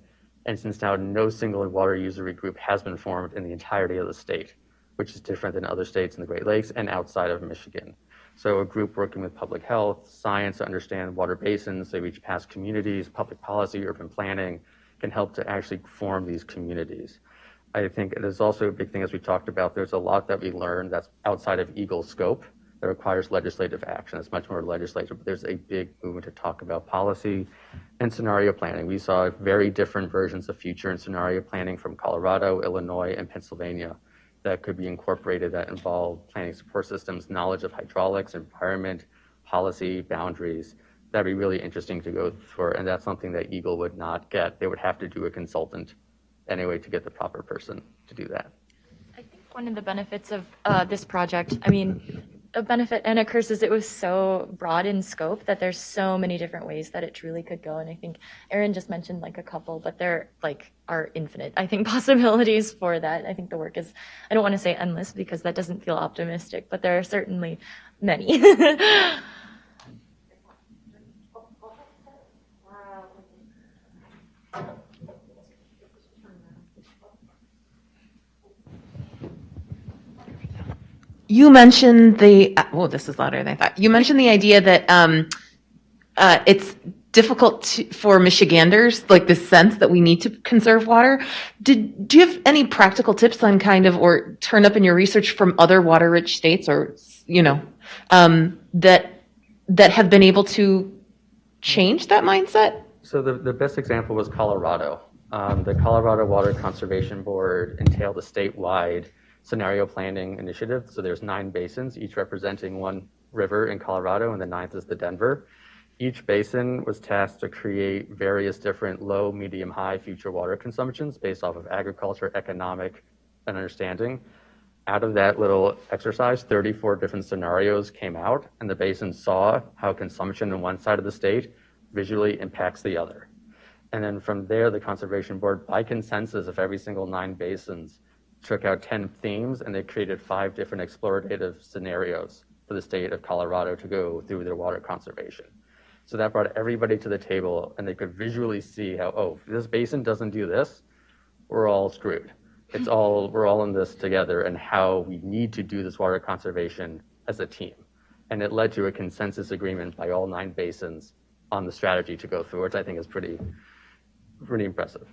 And since now, no single water user group has been formed in the entirety of the state, which is different than other states in the Great Lakes and outside of Michigan. So a group working with public health, science to understand water basins, they reach past communities, public policy, urban planning, can help to actually form these communities. I think it is also a big thing, as we talked about, there's a lot that we learned that's outside of EGLE's scope that requires legislative action. It's much more legislative, but there's a big movement to talk about policy and scenario planning. We saw very different versions of future and scenario planning from Colorado, Illinois, and Pennsylvania that could be incorporated that involve planning support systems, knowledge of hydraulics, environment, policy, boundaries. That'd be really interesting to go through, and that's something that EGLE would not get. They would have to do a consultant anyway to get the proper person to do that. I think one of the benefits of this project, I mean, a benefit and a curse is it was so broad in scope that there's so many different ways that it truly could go. And I think Aaron just mentioned like a couple, but there are infinite, I think, possibilities for that. I think the work is, I don't want to say endless because that doesn't feel optimistic, but there are certainly many. You mentioned this is louder than I thought. You mentioned the idea that it's difficult for Michiganders, like this sense that we need to conserve water. Do you have any practical tips on or turn up in your research from other water-rich states or, that have been able to change that mindset? So the best example was Colorado. The Colorado Water Conservation Board entailed a statewide scenario planning initiative. So there's 9 basins, each representing one river in Colorado, and the 9th is the Denver. Each basin was tasked to create various different low, medium, high future water consumptions based off of agriculture, economic, and understanding. Out of that little exercise, 34 different scenarios came out, and the basin saw how consumption in one side of the state visually impacts the other. And then from there, the Conservation Board, by consensus of every single 9 basins, took out 10 themes, and they created 5 different explorative scenarios for the state of Colorado to go through their water conservation. So that brought everybody to the table, and they could visually see how, if this basin doesn't do this, we're all screwed. We're all in this together, and how we need to do this water conservation as a team. And it led to a consensus agreement by all 9 basins on the strategy to go through, which I think is pretty impressive.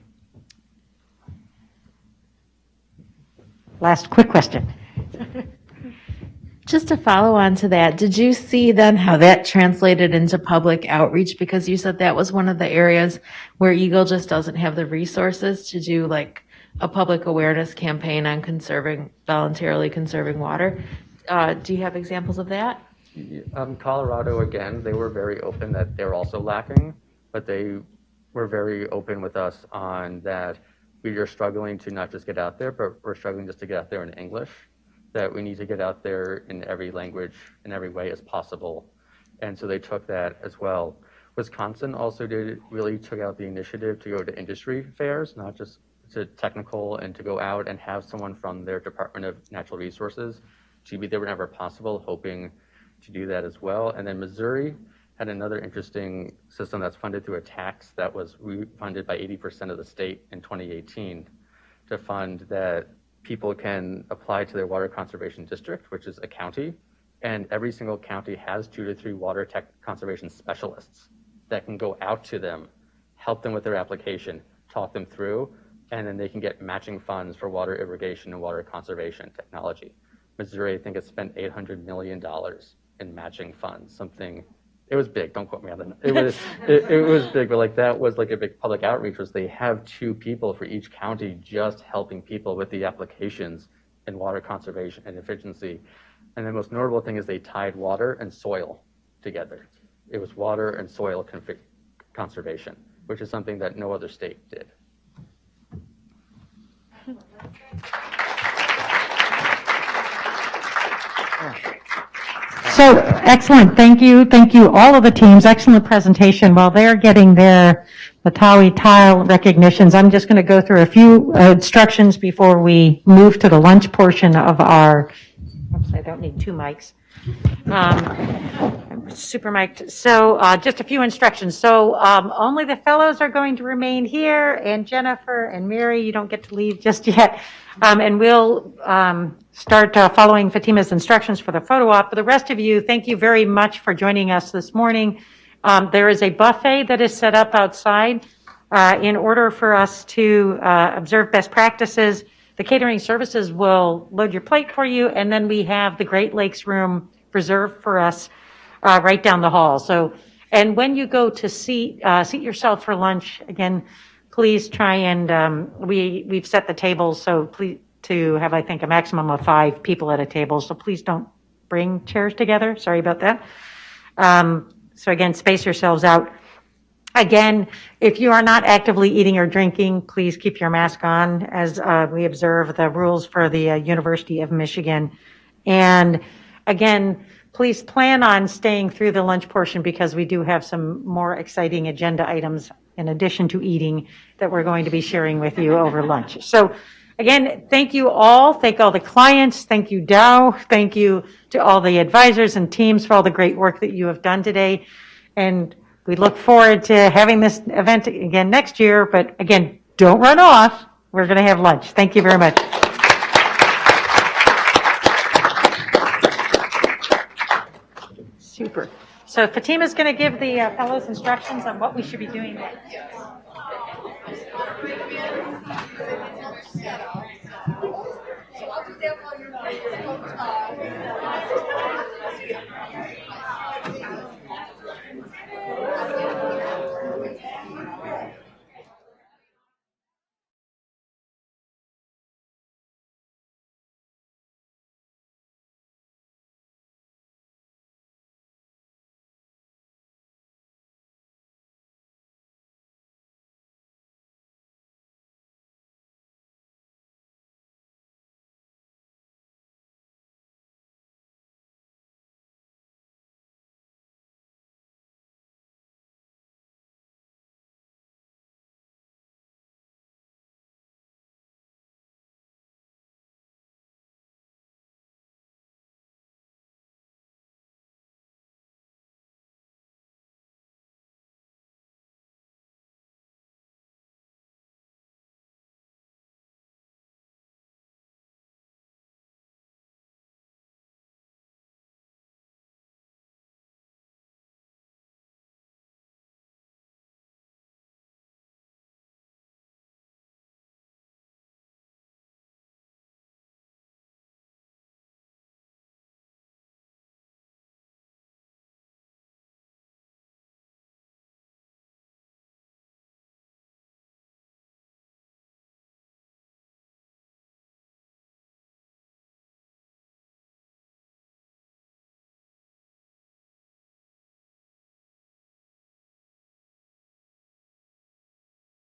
Last quick question. Just to follow on to that, did you see then how that translated into public outreach? Because you said that was one of the areas where EGLE just doesn't have the resources to do like a public awareness campaign on voluntarily conserving water. Do you have examples of that? Colorado, again, they were very open that they're also lacking, but they were very open with us on that we are struggling to not just get out there, but we're struggling just to get out there in English, that we need to get out there in every language, in every way as possible. And so they took that as well. Wisconsin also took out the initiative to go to industry fairs, not just to technical, and to go out and have someone from their Department of Natural Resources to be there whenever possible, hoping to do that as well. And then Missouri had another interesting system that's funded through a tax that was refunded by 80% of the state in 2018 to fund that people can apply to their water conservation district, which is a county, and every single county has 2 to 3 water conservation specialists that can go out to them, help them with their application, talk them through, and then they can get matching funds for water irrigation and water conservation technology. Missouri, I think, has spent $800 million in matching funds, something. It was big. Don't quote me on that. It was big, but like that was like a big public outreach. Was they have 2 people for each county just helping people with the applications in water conservation and efficiency. And the most notable thing is they tied water and soil together. It was water and soil conservation, which is something that no other state did. So excellent. Thank you. Thank you, all of the teams. Excellent presentation. While they're getting their Matawi tile recognitions, I'm just going to go through a few instructions before we move to the lunch portion of our, oops, I don't need 2 mics. Super mic'd. So just a few instructions. So only the fellows are going to remain here, and Jennifer and Mary, you don't get to leave just yet. And we'll start following Fatima's instructions for the photo op. For the rest of you, thank you very much for joining us this morning. There is a buffet that is set up outside in order for us to observe best practices. The catering services will load your plate for you, and then we have the Great Lakes room reserved for us right down the hall. So, and when you go to seat yourself for lunch, again, please try and we've set the tables so please to have, I think, a maximum of 5 people at a table. So please don't bring chairs together. Sorry about that. So again, space yourselves out. Again, if you are not actively eating or drinking, please keep your mask on as we observe the rules for the University of Michigan. And again, please plan on staying through the lunch portion because we do have some more exciting agenda items in addition to eating that we're going to be sharing with you over lunch. So again, thank you all. Thank all the clients. Thank you, Dow. Thank you to all the advisors and teams for all the great work that you have done today. And we look forward to having this event again next year, but again, don't run off. We're going to have lunch. Thank you very much. Super. So Fatima's going to give the fellows instructions on what we should be doing next.